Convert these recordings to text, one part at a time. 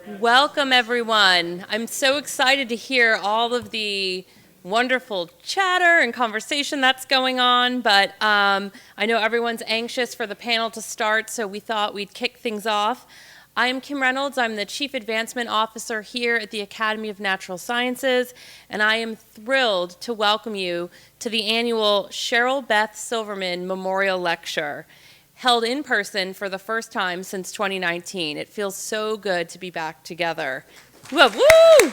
Welcome, everyone. I'm so excited to hear all of the wonderful chatter and conversation that's going on, but I know everyone's anxious for the panel to start, so we thought we'd kick things off. I am Kim Reynolds. I'm the Chief Advancement Officer here at the Academy of Natural Sciences, and I am thrilled to welcome you to the annual Cheryl Beth Silverman Memorial Lecture, held in person for the first time since 2019. It feels so good to be back together. Woo! Woo!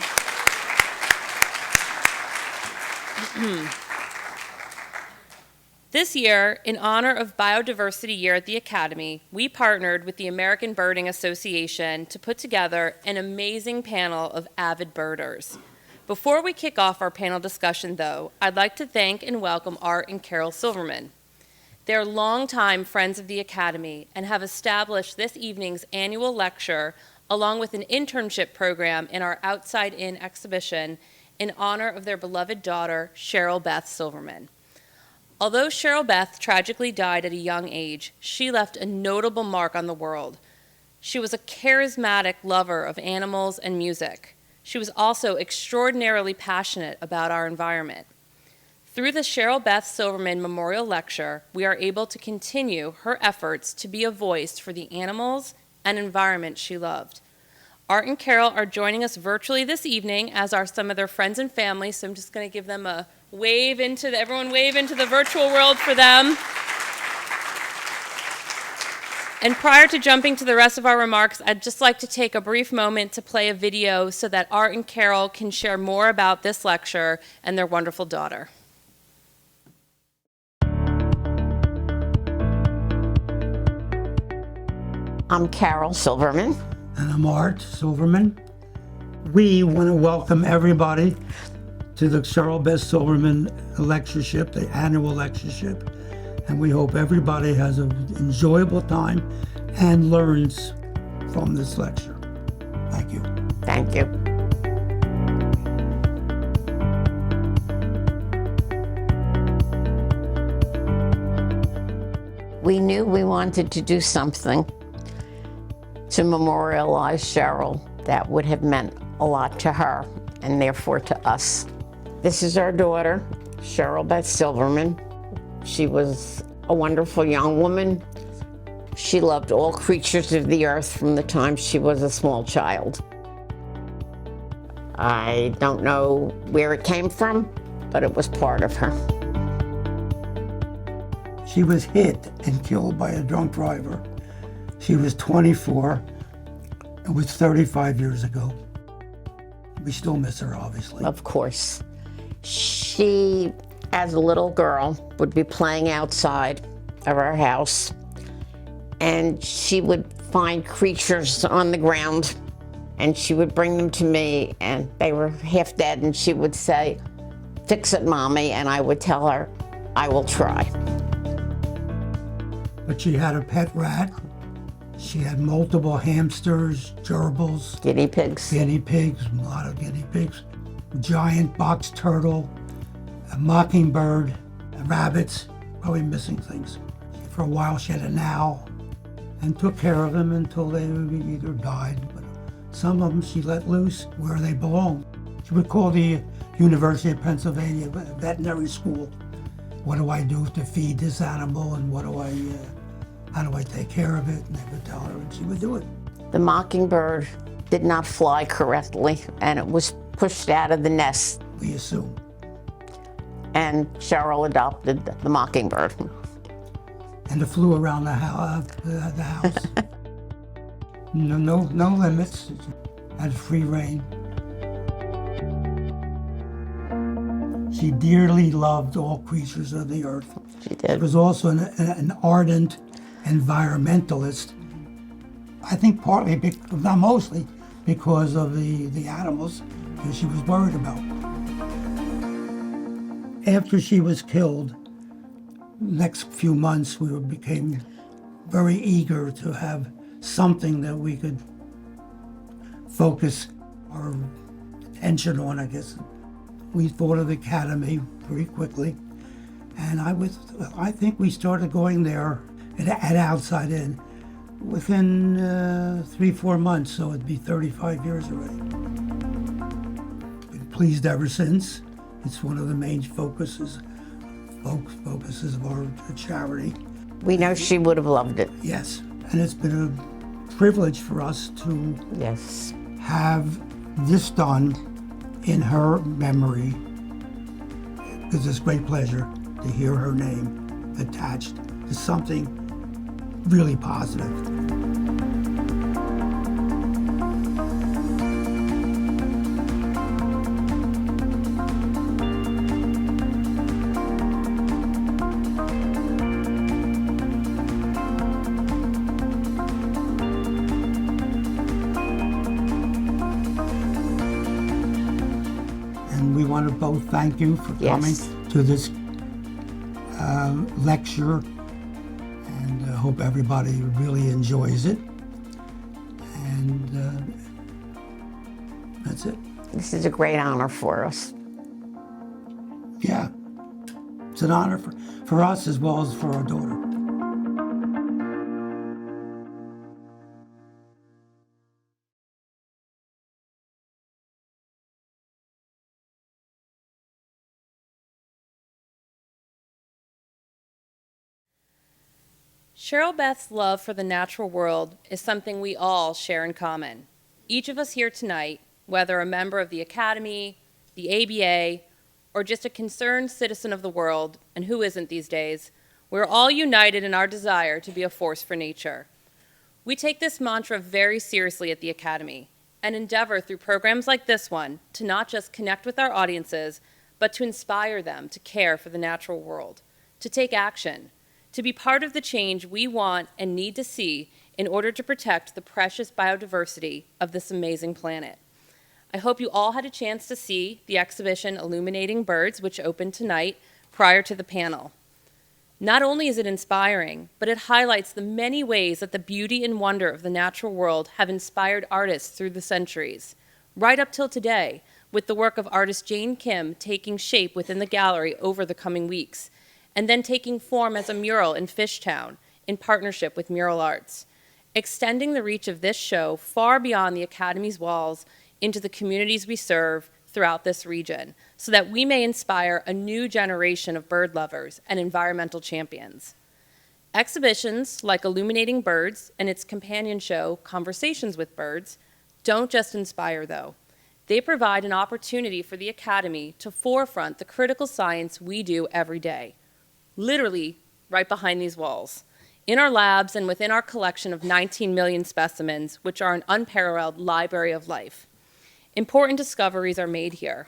This year, in honor of Biodiversity Year at the Academy, we partnered with the American Birding Association to put together an amazing panel of avid birders. Before we kick off our panel discussion, though, I'd like to thank and welcome Art and Carol Silverman. They're longtime friends of the Academy and have established this evening's annual lecture along with an internship program in our Outside In exhibition in honor of their beloved daughter, Cheryl Beth Silverman. Although Cheryl Beth tragically died at a young age, she left a notable mark on the world. She was a charismatic lover of animals and music. She was also extraordinarily passionate about our environment. Through the Cheryl Beth Silverman Memorial Lecture, we are able to continue her efforts to be a voice for the animals and environment she loved. Art and Carol are joining us virtually this evening, as are some of their friends and family, so I'm just going to give them a wave everyone wave into the virtual world for them. And prior to jumping to the rest of our remarks, I'd just like to take a brief moment to play a video so that Art and Carol can share more about this lecture and their wonderful daughter. I'm Carol Silverman. And I'm Art Silverman. We want to welcome everybody to the Cheryl Beth Silverman Lectureship, the annual lectureship. And we hope everybody has an enjoyable time and learns from this lecture. Thank you. Thank you. We knew we wanted to do something to memorialize Cheryl that would have meant a lot to her and therefore to us. This is our daughter, Cheryl Beth Silverman. She was a wonderful young woman. She loved all creatures of the earth from the time she was a small child. I don't know where it came from, but it was part of her. She was hit and killed by a drunk driver. She was 24. It was 35 years ago. We still miss her, obviously. Of course. She, as a little girl, would be playing outside of our house, and she would find creatures on the ground, and she would bring them to me, and they were half dead, and she would say, "Fix it, Mommy," and I would tell her, "I will try." But she had a pet rat. She had multiple hamsters, gerbils, Guinea pigs. a lot of guinea pigs, giant box turtle, a mockingbird, rabbits, probably missing things. For a while she had an owl and took care of them until they either died, but some of them she let loose where they belonged. She would call the University of Pennsylvania veterinary school. What do I do to feed this animal, and how do I take care of it? And they would tell her, and she would do it. The mockingbird did not fly correctly, and it was pushed out of the nest, We assume. and Cheryl adopted the mockingbird. And it flew around the house. No limits. Had free reign. She dearly loved all creatures of the earth. She She did. was also an ardent environmentalist. I think partly, not mostly, because of the animals that she was worried about. After she was killed, next few months we became very eager to have something that we could focus our attention on, I guess. We thought of the Academy pretty quickly, and I think we started going there at Outside In within 3-4 months, so it'd be 35 years already. Been pleased ever since. It's one of the main focuses of our charity. We know she would have loved it. Yes, and it's been a privilege for us to Yes. have this done in her memory. It gives us great pleasure to hear her name attached to something really positive. And we want to both thank you for coming to this lecture, and I hope everybody really enjoys it. And that's it. This is a great honor for us. Yeah, it's an honor for us as well as for our daughter. Cheryl Beth's love for the natural world is something we all share in common. Each of us here tonight, whether a member of the Academy, the ABA, or just a concerned citizen of the world, and who isn't these days, we're all united in our desire to be a force for nature. We take this mantra very seriously at the Academy and endeavor through programs like this one to not just connect with our audiences, but to inspire them to care for the natural world, to take action, to be part of the change we want and need to see in order to protect the precious biodiversity of this amazing planet. I hope you all had a chance to see the exhibition Illuminating Birds, which opened tonight prior to the panel. Not only is it inspiring, but it highlights the many ways that the beauty and wonder of the natural world have inspired artists through the centuries, right up till today, with the work of artist Jane Kim taking shape within the gallery over the coming weeks, and then taking form as a mural in Fishtown in partnership with Mural Arts, extending the reach of this show far beyond the Academy's walls into the communities we serve throughout this region, so that we may inspire a new generation of bird lovers and environmental champions. Exhibitions like Illuminating Birds and its companion show, Conversations with Birds, don't just inspire, though. They provide an opportunity for the Academy to forefront the critical science we do every day, literally right behind these walls, in our labs and within our collection of 19 million specimens, which are an unparalleled library of life. Important discoveries are made here.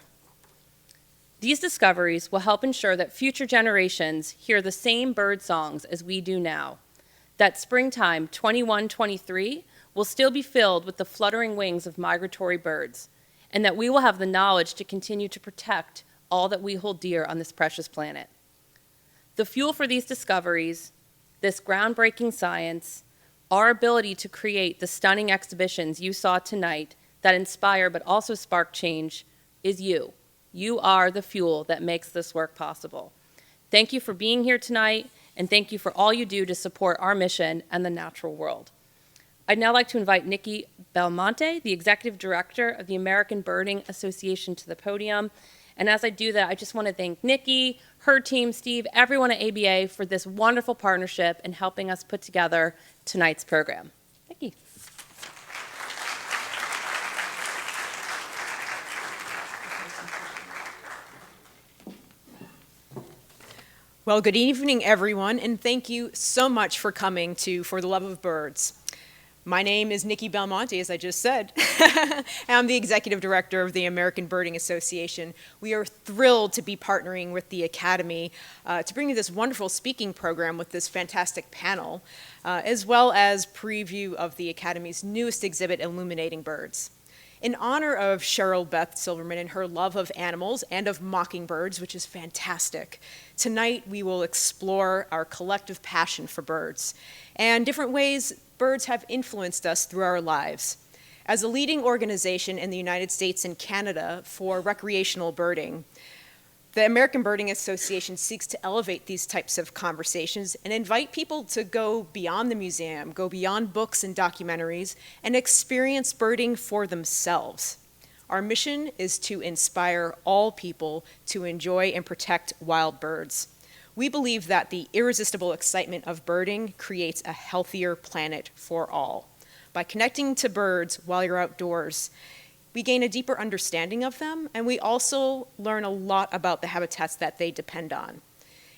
These discoveries will help ensure that future generations hear the same bird songs as we do now, that springtime 21-23 will still be filled with the fluttering wings of migratory birds, and that we will have the knowledge to continue to protect all that we hold dear on this precious planet. The fuel for these discoveries, this groundbreaking science, our ability to create the stunning exhibitions you saw tonight that inspire but also spark change, is you. You are the fuel that makes this work possible. Thank you for being here tonight, and thank you for all you do to support our mission and the natural world. I'd now like to invite Nikki Belmonte, the Executive Director of the American Birding Association, to the podium. And as I do that, I just want to thank Nikki, her team, Steve, everyone at ABA for this wonderful partnership and helping us put together tonight's program. Nikki. Well, good evening, everyone, and thank you so much for coming to For the Love of Birds. My name is Nikki Belmonte, as I just said. I'm the Executive Director of the American Birding Association. We are thrilled to be partnering with the Academy to bring you this wonderful speaking program with this fantastic panel, as well as preview of the Academy's newest exhibit, Illuminating Birds. In honor of Cheryl Beth Silverman and her love of animals and of mockingbirds, which is fantastic, tonight we will explore our collective passion for birds and different ways birds have influenced us through our lives. As a leading organization in the United States and Canada for recreational birding, The American Birding Association seeks to elevate these types of conversations and invite people to go beyond the museum, go beyond books and documentaries, and experience birding for themselves. Our mission is to inspire all people to enjoy and protect wild birds. We believe that the irresistible excitement of birding creates a healthier planet for all. By connecting to birds while you're outdoors, we gain a deeper understanding of them, and we also learn a lot about the habitats that they depend on.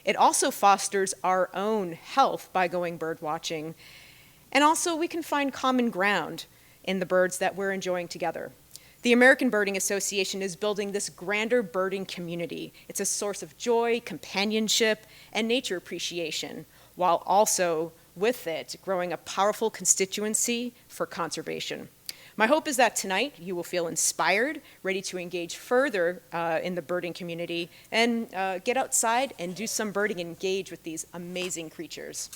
It also fosters our own health by going bird watching, and also we can find common ground in the birds that we're enjoying together. The American Birding Association is building this grander birding community. It's a source of joy, companionship, and nature appreciation, while also, with it, growing a powerful constituency for conservation. My hope is that tonight you will feel inspired, ready to engage further in the birding community, and get outside and do some birding and engage with these amazing creatures.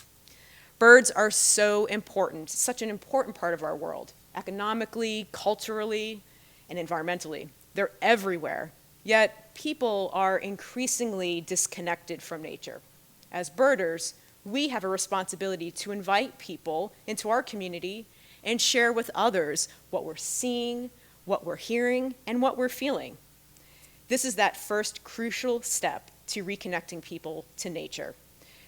Birds are so important, such an important part of our world, economically, culturally, and environmentally. They're everywhere, yet people are increasingly disconnected from nature. As birders, we have a responsibility to invite people into our community and share with others what we're seeing, what we're hearing, and what we're feeling. This is that first crucial step to reconnecting people to nature.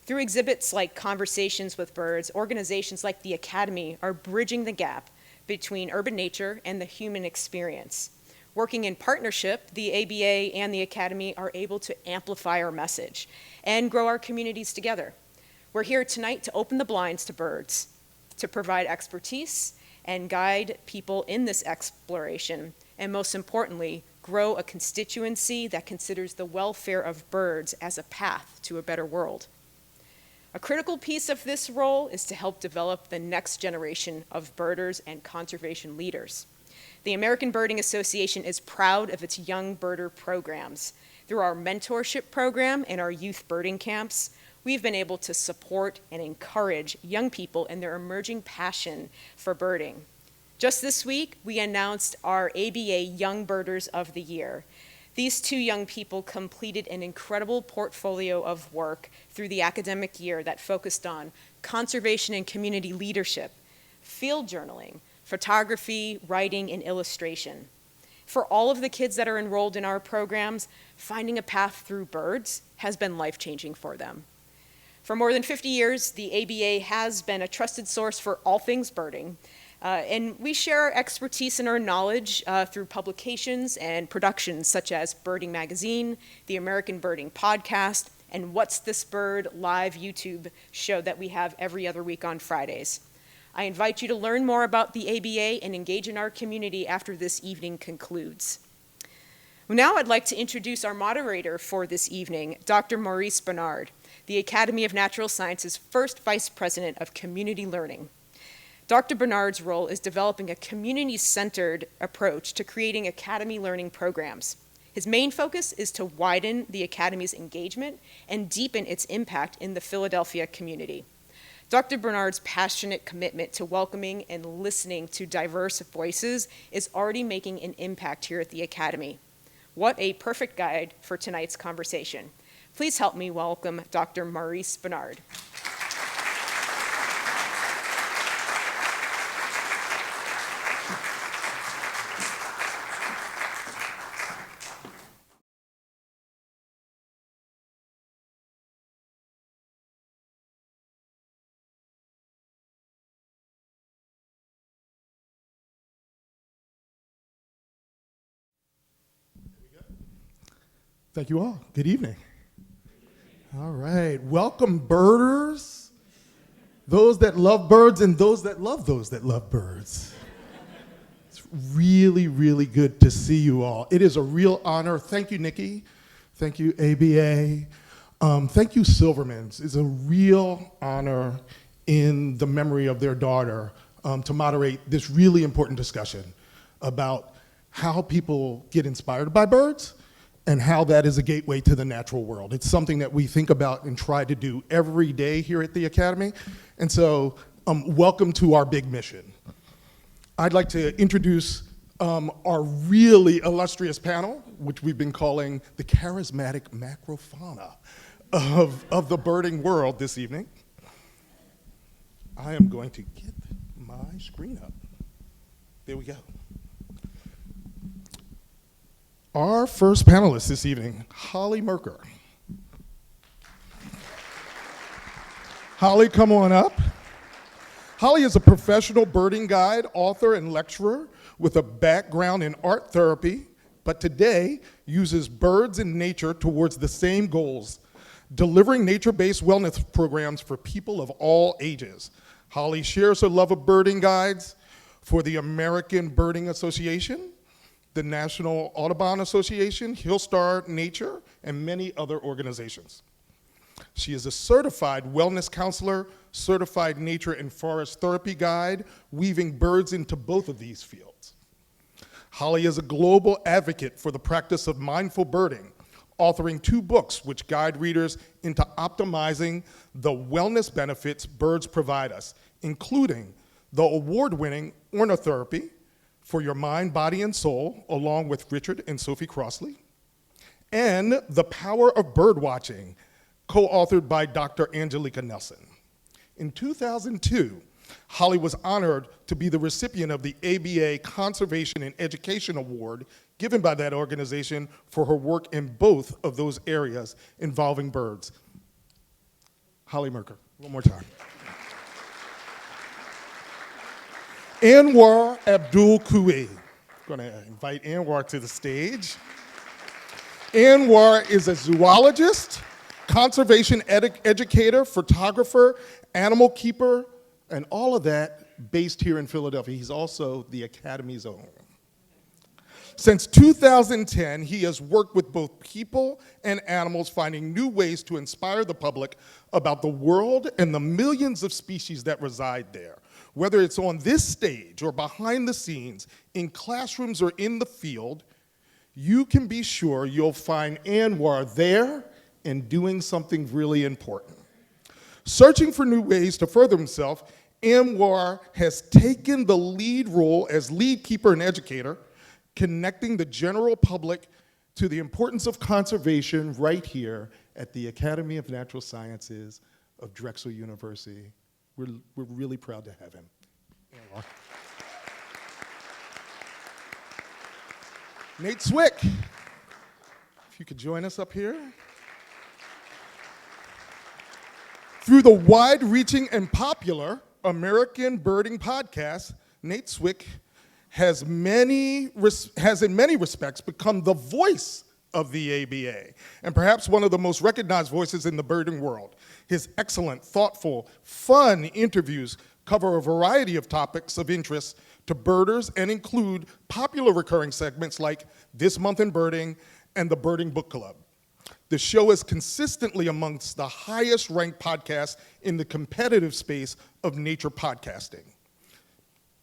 Through exhibits like Conversations with Birds, organizations like the Academy are bridging the gap between urban nature and the human experience. Working in partnership, the ABA and the Academy are able to amplify our message and grow our communities together. We're here tonight to open the blinds to birds, to provide expertise and guide people in this exploration, and most importantly, grow a constituency that considers the welfare of birds as a path to a better world. A critical piece of this role is to help develop the next generation of birders and conservation leaders. The American Birding Association is proud of its young birder programs. Through our mentorship program and our youth birding camps, we've been able to support and encourage young people in their emerging passion for birding. Just this week, we announced our ABA Young Birders of the Year. These two young people completed an incredible portfolio of work through the academic year that focused on conservation and community leadership, field journaling, photography, writing, and illustration. For all of the kids that are enrolled in our programs, finding a path through birds has been life-changing for them. For more than 50 years, the ABA has been a trusted source for all things birding, and we share our expertise and our knowledge through publications and productions such as Birding Magazine, the American Birding Podcast, and What's This Bird live YouTube show that we have every other week on Fridays. I invite you to learn more about the ABA and engage in our community after this evening concludes. Well, now I'd like to introduce our moderator for this evening, Dr. Maurice Bernard, the Academy of Natural Sciences' first Vice President of Community Learning. Dr. Bernard's role is developing a community-centered approach to creating Academy learning programs. His main focus is to widen the Academy's engagement and deepen its impact in the Philadelphia community. Dr. Bernard's passionate commitment to welcoming and listening to diverse voices is already making an impact here at the Academy. What a perfect guide for tonight's conversation. Please help me welcome Dr. Maurice Bernard. Thank you all. Good evening. All right. Welcome, birders, those that love birds and those that love birds. It's really, really good to see you all. It is a real honor. Thank you, Nikki. Thank you, ABA. Thank you, Silvermans. It's a real honor in the memory of their daughter to moderate this really important discussion about how people get inspired by birds and how that is a gateway to the natural world. It's something that we think about and try to do every day here at the Academy. And so welcome to our big mission. I'd like to introduce our really illustrious panel, which we've been calling the charismatic macrofauna of the birding world this evening. I am going to get my screen up. There we go. Our first panelist this evening, Holly Merker. Holly, come on up. Holly is a professional birding guide, author, and lecturer with a background in art therapy, but today uses birds and nature towards the same goals, delivering nature-based wellness programs for people of all ages. Holly shares her love of birding guides for the American Birding Association, the National Audubon Association, Hillstar Nature, and many other organizations. She is a certified wellness counselor, certified nature and forest therapy guide, weaving birds into both of these fields. Holly is a global advocate for the practice of mindful birding, authoring 2 books which guide readers into optimizing the wellness benefits birds provide us, including the award-winning Ornithotherapy for Your Mind, Body, and Soul, along with Richard and Sophie Crossley, and The Power of Birdwatching, co-authored by Dr. Angelica Nelson. In 2002, Holly was honored to be the recipient of the ABA Conservation and Education Award given by that organization for her work in both of those areas involving birds. Holly Merker, one more time. Anwar Abdul-Qawi. I'm going to invite Anwar to the stage. Anwar is a zoologist, conservation educator, photographer, animal keeper, and all of that based here in Philadelphia. He's also the Academy's own. Since 2010, he has worked with both people and animals, finding new ways to inspire the public about the world and the millions of species that reside there. Whether it's on this stage or behind the scenes, in classrooms or in the field, you can be sure you'll find Anwar there and doing something really important. Searching for new ways to further himself, Anwar has taken the lead role as lead keeper and educator, connecting the general public to the importance of conservation right here at the Academy of Natural Sciences of Drexel University. We're really proud to have him. Anwar. Nate Swick, if you could join us up here. Through the wide-reaching and popular American Birding Podcast, Nate Swick has in many respects become the voice of the ABA, and perhaps one of the most recognized voices in the birding world. His excellent, thoughtful, fun interviews cover a variety of topics of interest to birders and include popular recurring segments like This Month in Birding and the Birding Book Club. The show is consistently amongst the highest ranked podcasts in the competitive space of nature podcasting.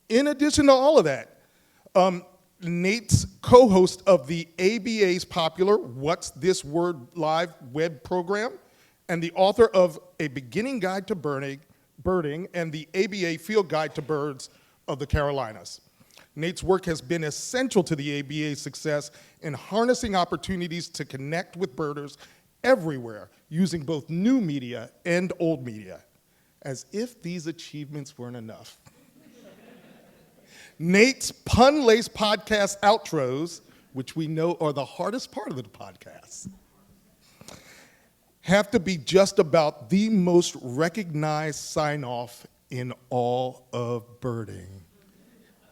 In addition to all of that, Nate's co-host of the ABA's popular What's This Word Live web program and the author of A Beginning Guide to Birding and the ABA Field Guide to Birds of the Carolinas. Nate's work has been essential to the ABA's success in harnessing opportunities to connect with birders everywhere using both new media and old media. As if these achievements weren't enough. Nate's pun-laced podcast outros, which we know are the hardest part of the podcast, have to be just about the most recognized sign-off in all of birding.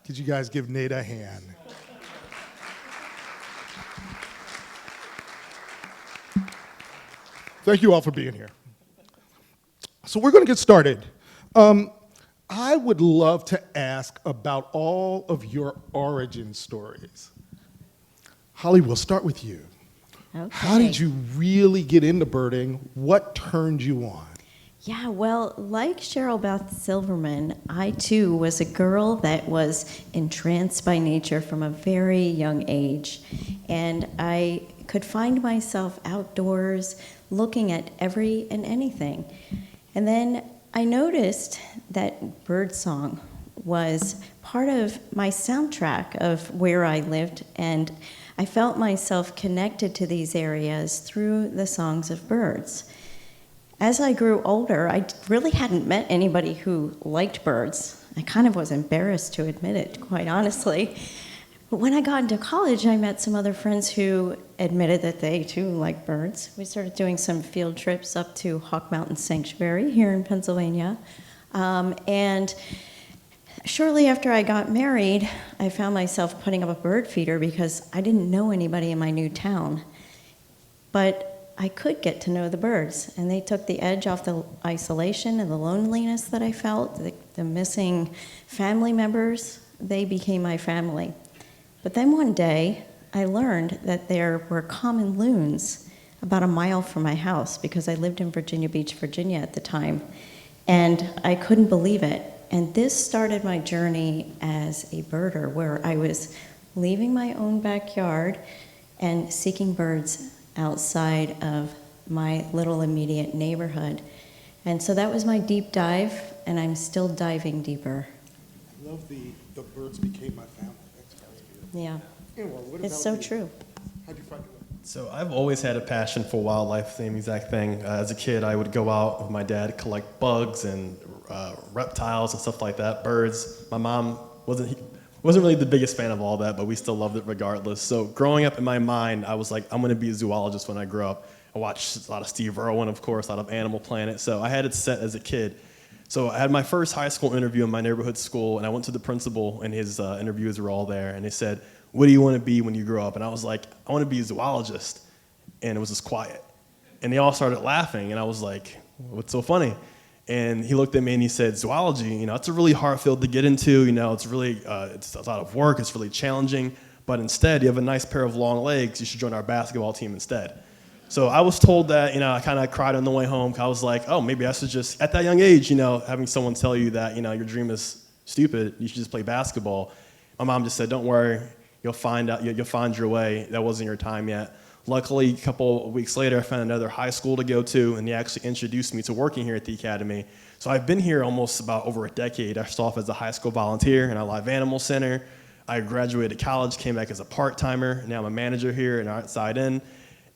Could you guys give Nate a hand? Thank you all for being here. So we're going to get started. I would love to ask about all of your origin stories. Holly, we'll start with you. Okay. How did you really get into birding? What turned you on? Yeah, well, like Cheryl Beth Silverman, I too was a girl that was entranced by nature from a very young age. And I could find myself outdoors looking at every and anything. And then I noticed that birdsong was part of my soundtrack of where I lived, and I felt myself connected to these areas through the songs of birds. As I grew older, I really hadn't met anybody who liked birds. I kind of was embarrassed to admit it, quite honestly. But when I got into college, I met some other friends who admitted that they too like birds. We started doing some field trips up to Hawk Mountain Sanctuary here in Pennsylvania. And shortly after I got married, I found myself putting up a bird feeder because I didn't know anybody in my new town. But I could get to know the birds, and they took the edge off the isolation and the loneliness that I felt, the missing family members. They became my family. But then one day, I learned that there were common loons about a mile from my house because I lived in Virginia Beach, Virginia at the time, and I couldn't believe it. And this started my journey as a birder, where I was leaving my own backyard and seeking birds outside of my little immediate neighborhood. And so that was my deep dive, and I'm still diving deeper. I love the birds became my family. Yeah, Anwar, what it's about so you? true. How'd you find it? So I've always had a passion for wildlife, same exact thing. As a kid, I would go out with my dad, collect bugs and reptiles and stuff like that, birds. My mom wasn't really the biggest fan of all that, but we still loved it regardless. So growing up in my mind, I was like, I'm going to be a zoologist when I grow up. I watched a lot of Steve Irwin, of course, a lot of Animal Planet. So I had it set as a kid. So I had my first high school interview in my neighborhood school, and I went to the principal, and his interviewers were all there, and they said, what do you want to be when you grow up? And I was like, I want to be a zoologist. And it was just quiet. And they all started laughing, and I was like, what's so funny? And he looked at me and he said, zoology, it's a really hard field to get into, it's really, it's a lot of work, it's really challenging, but instead, you have a nice pair of long legs, you should join our basketball team instead. So I was told that, I kind of cried on the way home. I was like, oh, maybe I should just, at that young age, having someone tell you that, your dream is stupid, you should just play basketball. My mom just said, don't worry, you'll find your way. That wasn't your time yet. Luckily, a couple of weeks later, I found another high school to go to, and they actually introduced me to working here at the Academy. So I've been here almost about over a decade. I started off as a high school volunteer in our live animal center. I graduated college, came back as a part-timer. Now I'm a manager here in Outside In.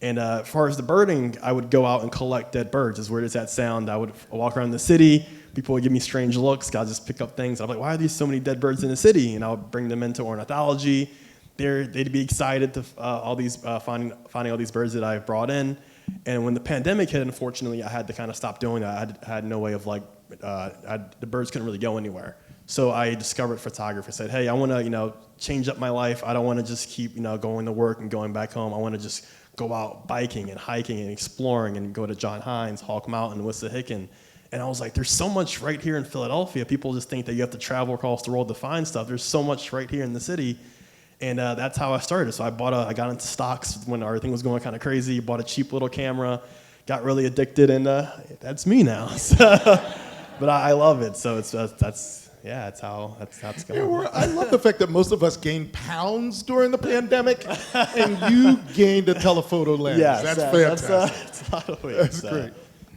And as far as the birding, I would go out and collect dead birds. As weird as that sound, I would walk around the city. People would give me strange looks. I'd just pick up things. I'm like, why are there so many dead birds in the city? And I would bring them into ornithology. They'd be excited to finding all these birds that I've brought in. And when the pandemic hit, unfortunately, I had to kind of stop doing that. I had no way of the birds couldn't really go anywhere. So I discovered photography. I said, hey, I want to change up my life. I don't want to just keep going to work and going back home. I want to just go out biking and hiking and exploring and go to John Hines, Hawk Mountain, Wissahickon. And I was like, there's so much right here in Philadelphia. People just think that you have to travel across the world to find stuff. There's so much right here in the city. And that's how I started. So I got into stocks when everything was going kind of crazy, bought a cheap little camera, got really addicted, and that's me now. So, but I love it. So that's how it's going. Yeah, I love the fact that most of us gained pounds during the pandemic, and you gained a telephoto lens. Yes, that's fantastic. That's a lot of ways. That's great.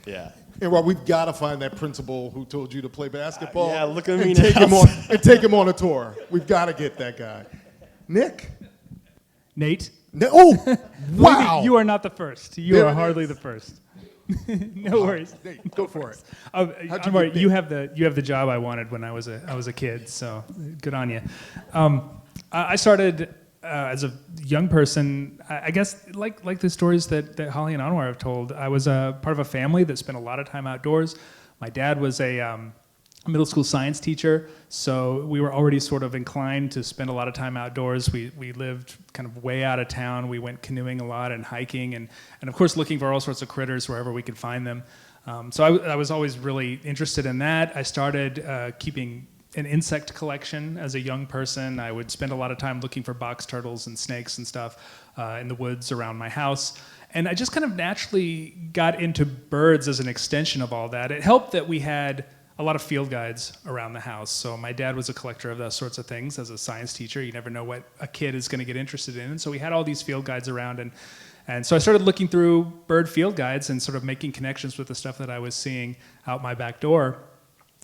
Yeah. And we've got to find that principal who told you to play basketball. Yeah, look at me and now. take him on a tour. We've got to get that guy. Nick? Nate? Oh, wow. You are not the first. You There are it hardly is. the first. No worries. Nate, go for it. Anwar, you have the job I wanted when I was a kid. So good on you. I started as a young person. I guess like the stories that Holly and Anwar have told. I was a part of a family that spent a lot of time outdoors. My dad was a middle school science teacher, so we were already sort of inclined to spend a lot of time outdoors. We lived kind of way out of town. We went canoeing a lot and hiking, and of course looking for all sorts of critters wherever we could find them. So I was always really interested in that. I started keeping an insect collection as a young person. I would spend a lot of time looking for box turtles and snakes and stuff in the woods around my house. And I just kind of naturally got into birds as an extension of all that. It helped that we had a lot of field guides around the house. So my dad was a collector of those sorts of things. As a science teacher, you never know what a kid is going to get interested in. And so we had all these field guides around. And so I started looking through bird field guides and sort of making connections with the stuff that I was seeing out my back door.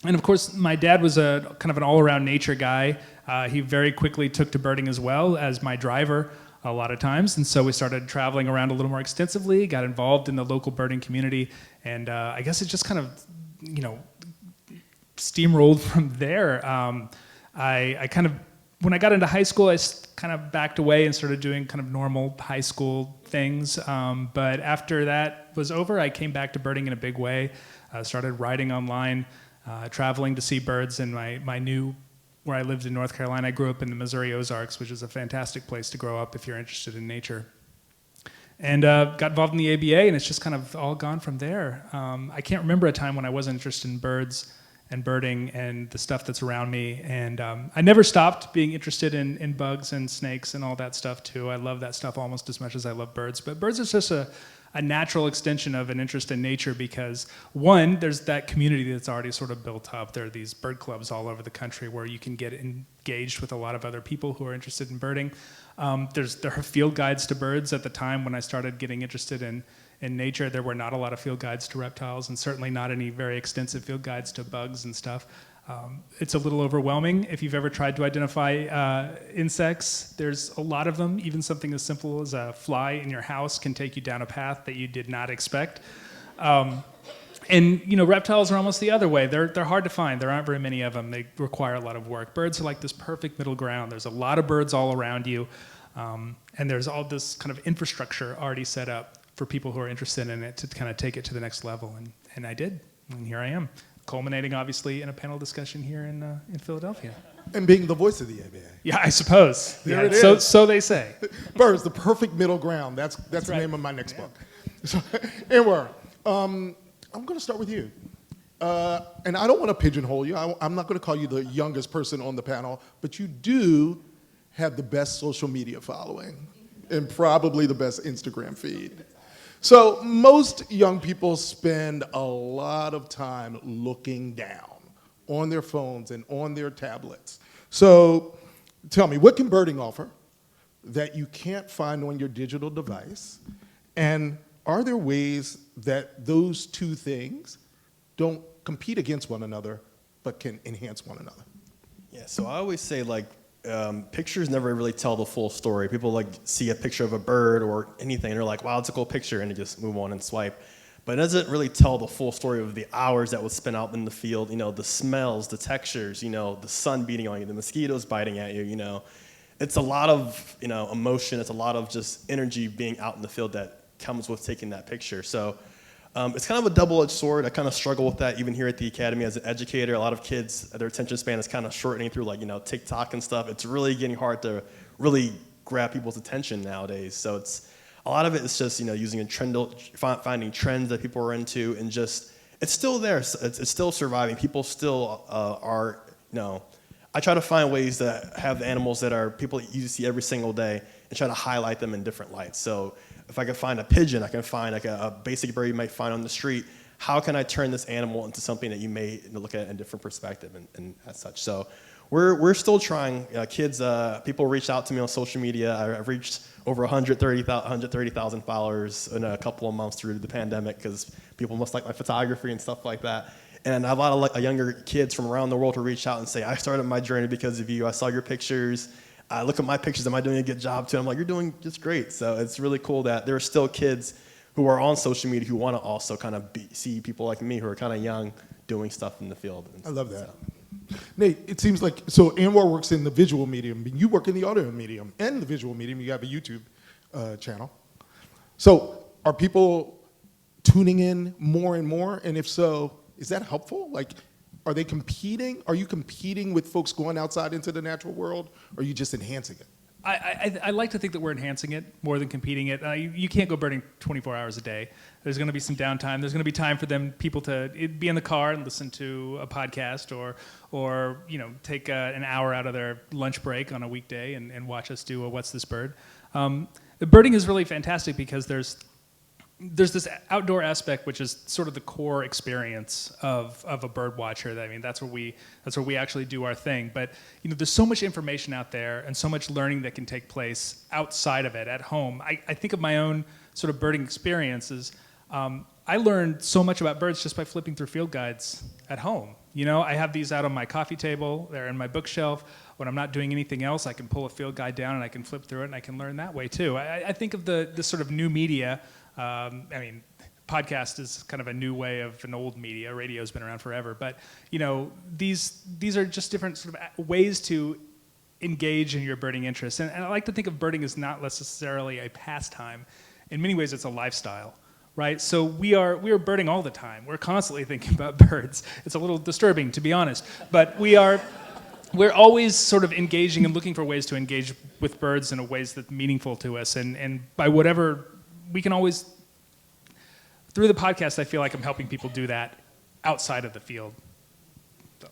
And of course, my dad was a kind of an all-around nature guy. He very quickly took to birding as well as my driver a lot of times. And so we started traveling around a little more extensively, got involved in the local birding community. And I guess it just kind of, steamrolled from there. I kind of, when I got into high school, I kind of backed away and started doing kind of normal high school things. But after that was over, I came back to birding in a big way. Started writing online, traveling to see birds in my new, where I lived in North Carolina. I grew up in the Missouri Ozarks, which is a fantastic place to grow up if you're interested in nature. And got involved in the ABA, and it's just kind of all gone from there. I can't remember a time when I wasn't interested in birds and birding and the stuff that's around me. And I never stopped being interested in bugs and snakes and all that stuff too. I love that stuff almost as much as I love birds. But birds is just a natural extension of an interest in nature because, one, there's that community that's already sort of built up. There are these bird clubs all over the country where you can get engaged with a lot of other people who are interested in birding. There are field guides to birds. At the time when I started getting interested in nature, there were not a lot of field guides to reptiles and certainly not any very extensive field guides to bugs and stuff. It's a little overwhelming. If you've ever tried to identify insects, there's a lot of them. Even something as simple as a fly in your house can take you down a path that you did not expect. And reptiles are almost the other way. They're hard to find. There aren't very many of them. They require a lot of work. Birds are like this perfect middle ground. There's a lot of birds all around you, and there's all this kind of infrastructure already set up for people who are interested in it to kind of take it to the next level. And I did, and here I am, culminating obviously in a panel discussion here in Philadelphia. And being the voice of the ABA. Yeah, I suppose. There Yeah, it is. So they say. Birds, the perfect middle ground. That's the right. name of my next book. So, Anwar, I'm going to start with you. And I don't want to pigeonhole you. I'm not going to call you the youngest person on the panel, but you do have the best social media following and probably the best Instagram feed. So most young people spend a lot of time looking down on their phones and on their tablets. So tell me, what can birding offer that you can't find on your digital device? And are there ways that those two things don't compete against one another, but can enhance one another? Yeah, so I always say pictures never really tell the full story. People see a picture of a bird or anything and they're like, wow, it's a cool picture, and they just move on and swipe. But it doesn't really tell the full story of the hours that was spent out in the field, the smells, the textures, the sun beating on you, the mosquitoes biting at you, It's a lot of, emotion, it's a lot of just energy being out in the field that comes with taking that picture. So it's kind of a double-edged sword. I kind of struggle with that even here at the Academy as an educator. A lot of kids, their attention span is kind of shortening through TikTok and stuff. It's really getting hard to really grab people's attention nowadays. So a lot of it is just, using finding trends that people are into, and just, it's still there. It's still surviving. People still are, I try to find ways to have the animals that are people you see every single day and try to highlight them in different lights. So if I can find a pigeon, I can find a basic bird you might find on the street. How can I turn this animal into something that you may look at in a different perspective and as such? So we're still trying. Kids, people reach out to me on social media. I've reached over 130,000 followers in a couple of months through the pandemic because people must like my photography and stuff like that. And I have a lot of younger kids from around the world who reach out and say, I started my journey because of you. I saw your pictures. I look at my pictures. Am I doing a good job too? I'm like, you're doing just great. So it's really cool that there are still kids who are on social media who want to also kind of see people like me who are kind of young doing stuff in the field. I love that. So. Nate, it seems like, so Anwar works in the visual medium, but you work in the audio medium and the visual medium. You have a YouTube channel. So are people tuning in more and more? And if so, is that helpful? Are they competing? Are you competing with folks going outside into the natural world, or are you just enhancing it? I like to think that we're enhancing it more than competing it. You can't go birding 24 hours a day. There's going to be some downtime. There's going to be time for people to be in the car and listen to a podcast, or take an hour out of their lunch break on a weekday and watch us do a What's This Bird. Birding is really fantastic because there's this outdoor aspect, which is sort of the core experience of a bird watcher. I mean, that's where we actually do our thing. But there's so much information out there and so much learning that can take place outside of it at home. I think of my own sort of birding experiences. I learned so much about birds just by flipping through field guides at home. You know, I have these out on my coffee table, they're in my bookshelf. When I'm not doing anything else, I can pull a field guide down and I can flip through it and I can learn that way too. I think of the sort of new media, podcast is kind of a new way of an old media. Radio's been around forever, but you know, these are just different sort of ways to engage in your birding interests. And I like to think of birding as not necessarily a pastime. In many ways, it's a lifestyle. Right, so we are birding all the time. We're constantly thinking about birds. It's a little disturbing, to be honest, but we're always sort of engaging and looking for ways to engage with birds in ways that are meaningful to us. And by whatever, we can always, through the podcast, I feel like I'm helping people do that outside of the field. So.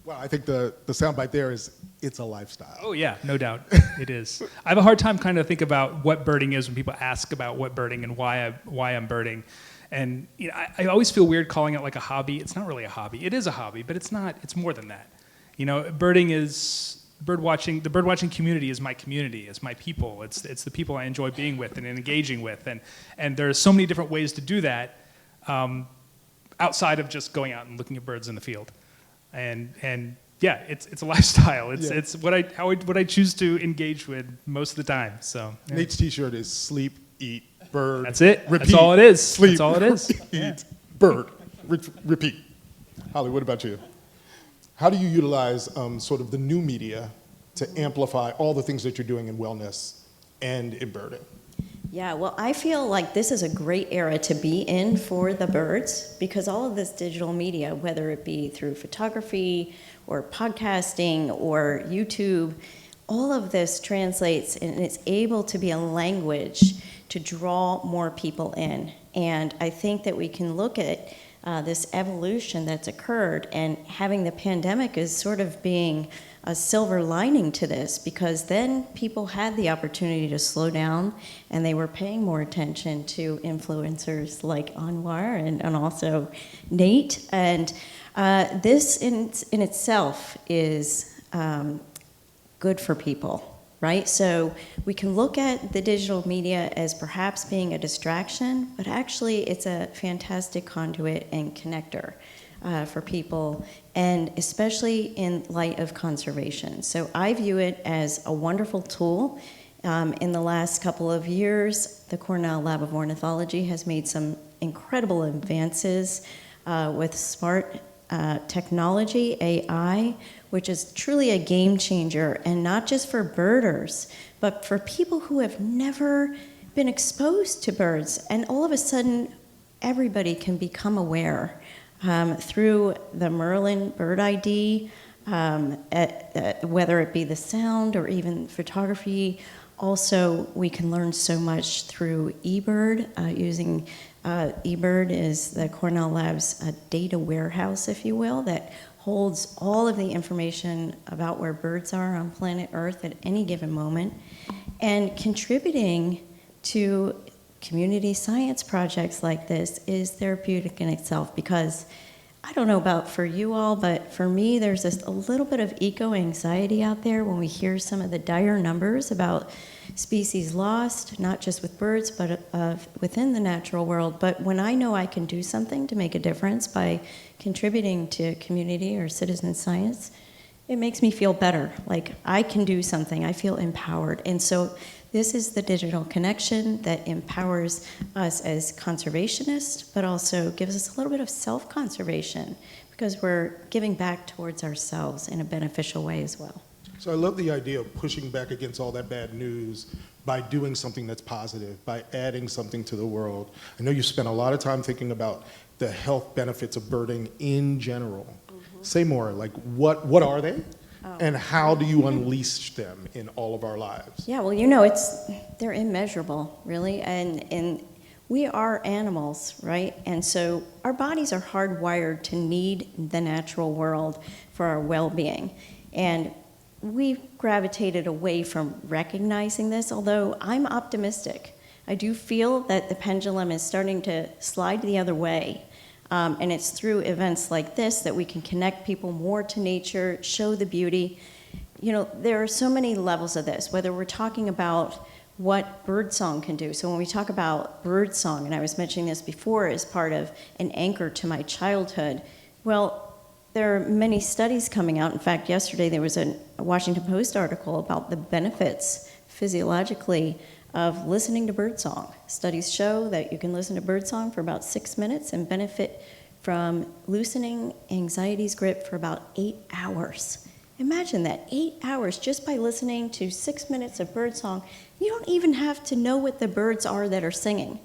Well, I think the soundbite there is, it's a lifestyle. Oh yeah, no doubt, it is. I have a hard time kind of think about what birding is when people ask about what birding and why I'm birding. And you know, I always feel weird calling it like a hobby. It's not really a hobby. It is a hobby, but it's not. It's more than that. You know, birding is bird watching. The bird watching community is my community. It's my people. It's the people I enjoy being with and engaging with. And there are so many different ways to do that outside of just going out and looking at birds in the field. And yeah, it's a lifestyle. It's what I choose to engage with most of the time. So yeah. Nate's T-shirt is sleep, eat, bird. That's it. Repeat. That's all it is. Sleep, That's all it is. Eat, bird, repeat. Holly, what about you? How do you utilize sort of the new media to amplify all the things that you're doing in wellness and in birding? Yeah, well, I feel like this is a great era to be in for the birds because all of this digital media, whether it be through photography or podcasting or YouTube, all of this translates and it's able to be a language to draw more people in. And I think that we can look at this evolution that's occurred, and having the pandemic is sort of being a silver lining to this, because then people had the opportunity to slow down and they were paying more attention to influencers like Anwar and also Nate. And this in itself is good for people. Right? So we can look at the digital media as perhaps being a distraction, but actually it's a fantastic conduit and connector for people, and especially in light of conservation. So I view it as a wonderful tool. In the last couple of years, the Cornell Lab of Ornithology has made some incredible advances with smart technology, AI, which is truly a game changer, and not just for birders, but for people who have never been exposed to birds. And all of a sudden, everybody can become aware through the Merlin Bird ID, whether it be the sound or even photography. Also, we can learn so much through eBird, using eBird is the Cornell Lab's data warehouse, if you will, that holds all of the information about where birds are on planet Earth at any given moment, and contributing to community science projects like this is therapeutic in itself, because I don't know about for you all, but for me, there's just a little bit of eco-anxiety out there when we hear some of the dire numbers about species lost, not just with birds, but within the natural world. But when I know I can do something to make a difference by contributing to community or citizen science, it makes me feel better. Like I can do something, I feel empowered. And so this is the digital connection that empowers us as conservationists, but also gives us a little bit of self-conservation because we're giving back towards ourselves in a beneficial way as well. So I love the idea of pushing back against all that bad news by doing something that's positive, by adding something to the world. I know you spent a lot of time thinking about the health benefits of birding in general. Mm-hmm. Say more, like what are they? And how do you unleash them in all of our lives? Yeah, well, they're immeasurable, really, and we are animals, right? And so our bodies are hardwired to need the natural world for our well-being. And we've gravitated away from recognizing this, although I'm optimistic. I do feel that the pendulum is starting to slide the other way. And it's through events like this that we can connect people more to nature, show the beauty. You know, there are so many levels of this, whether we're talking about what birdsong can do. So when we talk about birdsong, and I was mentioning this before as part of an anchor to my childhood, well, there are many studies coming out. In fact, yesterday there was a Washington Post article about the benefits physiologically of listening to birdsong. Studies show that you can listen to birdsong for about 6 minutes and benefit from loosening anxiety's grip for about 8 hours. Imagine that, 8 hours just by listening to 6 minutes of birdsong. You don't even have to know what the birds are that are singing,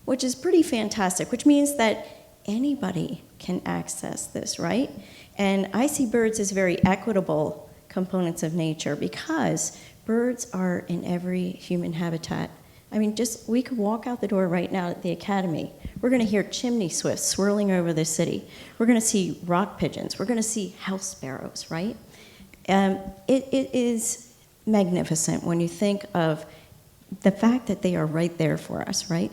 which is pretty fantastic, which means that anybody can access this, right? And I see birds as very equitable components of nature because birds are in every human habitat. I mean, we could walk out the door right now at the Academy. We're going to hear chimney swifts swirling over the city. We're going to see rock pigeons. We're going to see house sparrows, right? It is magnificent when you think of the fact that they are right there for us, right?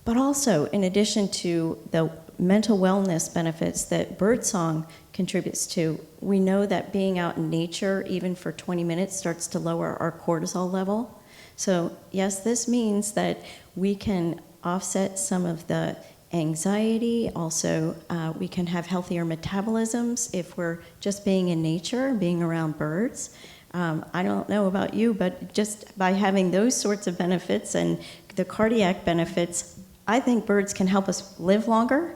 But also, in addition to the mental wellness benefits that birdsong contributes to, we know that being out in nature, even for 20 minutes, starts to lower our cortisol level. So yes, this means that we can offset some of the anxiety. Also, we can have healthier metabolisms if we're just being in nature, being around birds. I don't know about you, but just by having those sorts of benefits and the cardiac benefits, I think birds can help us live longer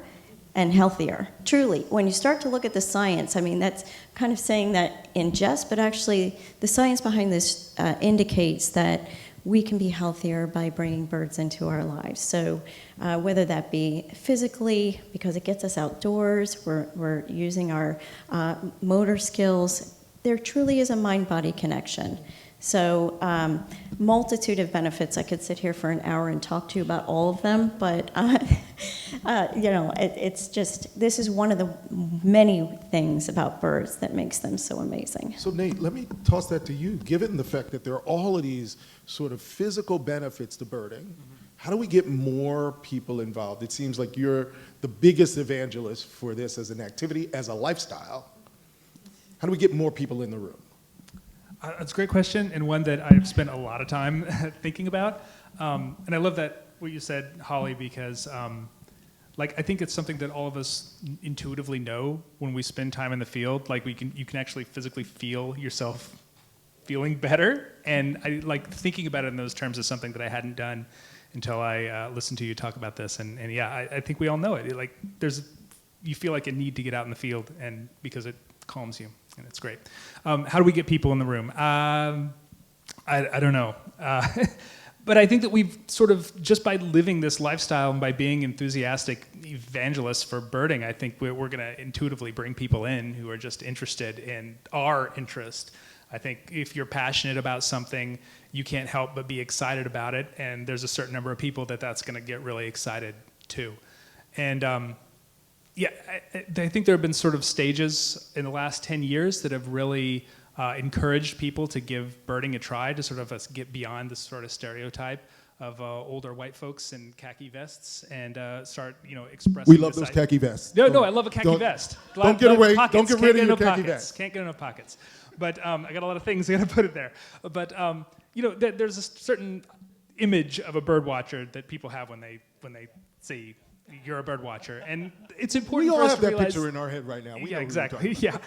and healthier. Truly, when you start to look at the science, I mean, that's kind of saying that in jest, but actually the science behind this indicates that we can be healthier by bringing birds into our lives. So whether that be physically, because it gets us outdoors, we're using our motor skills, there truly is a mind-body connection. So multitude of benefits. I could sit here for an hour and talk to you about all of them, but it's just, this is one of the many things about birds that makes them so amazing. So Nate, let me toss that to you. Given the fact that there are all of these sort of physical benefits to birding, how do we get more people involved? It seems like you're the biggest evangelist for this as an activity, as a lifestyle. How do we get more people in the room? That's a great question, and one that I've spent a lot of time thinking about. And I love that what you said, Holly, because I think it's something that all of us intuitively know when we spend time in the field. Like you can actually physically feel yourself feeling better. And I like thinking about it in those terms is something that I hadn't done until I listened to you talk about this. And yeah, I think we all know it. You feel like a need to get out in the field, and because it calms you, and it's great. How do we get people in the room? I don't know. But I think that we've sort of, just by living this lifestyle and by being enthusiastic evangelists for birding, I think we're going to intuitively bring people in who are just interested in our interest. I think if you're passionate about something, you can't help but be excited about it, and there's a certain number of people that's going to get really excited too. And yeah, I think there have been sort of stages in the last 10 years that have really encouraged people to give birding a try, to sort of get beyond this sort of stereotype of older white folks in khaki vests and start, expressing. We love those khaki vests. No, I love a khaki vest. Don't get away. Don't get rid of your khaki vest. Can't get enough pockets. But I got a lot of things. I got to put it there. But there's a certain image of a bird watcher that people have when they see you're a bird watcher, and it's important for us to realize. We all have that picture in our head right now. Yeah, exactly. Yeah,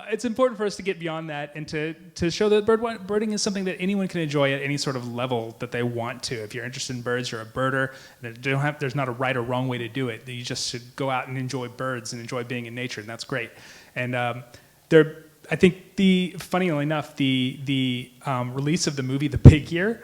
it's important for us to get beyond that and to show that birding is something that anyone can enjoy at any sort of level that they want to. If you're interested in birds, you're a birder. There's not a right or wrong way to do it. You just should go out and enjoy birds and enjoy being in nature, and that's great. And I think funnily enough, the release of the movie The Big Year,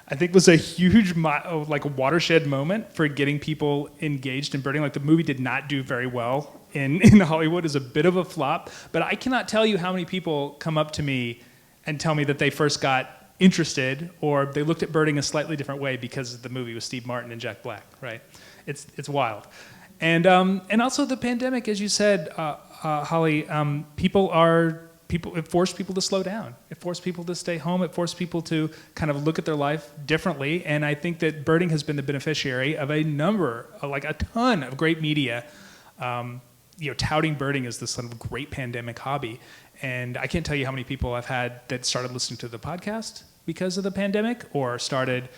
I think was a huge watershed moment for getting people engaged in birding. Like, the movie did not do very well in Hollywood. It was a bit of a flop, but I cannot tell you how many people come up to me and tell me that they first got interested or they looked at birding a slightly different way because of the movie with Steve Martin and Jack Black, right? It's wild. And also the pandemic, as you said, Holly, it forced people to slow down. It forced people to stay home. It forced people to kind of look at their life differently. And I think that birding has been the beneficiary of a ton of great media, touting birding as this sort of great pandemic hobby. And I can't tell you how many people I've had that started listening to the podcast because of the pandemic, or started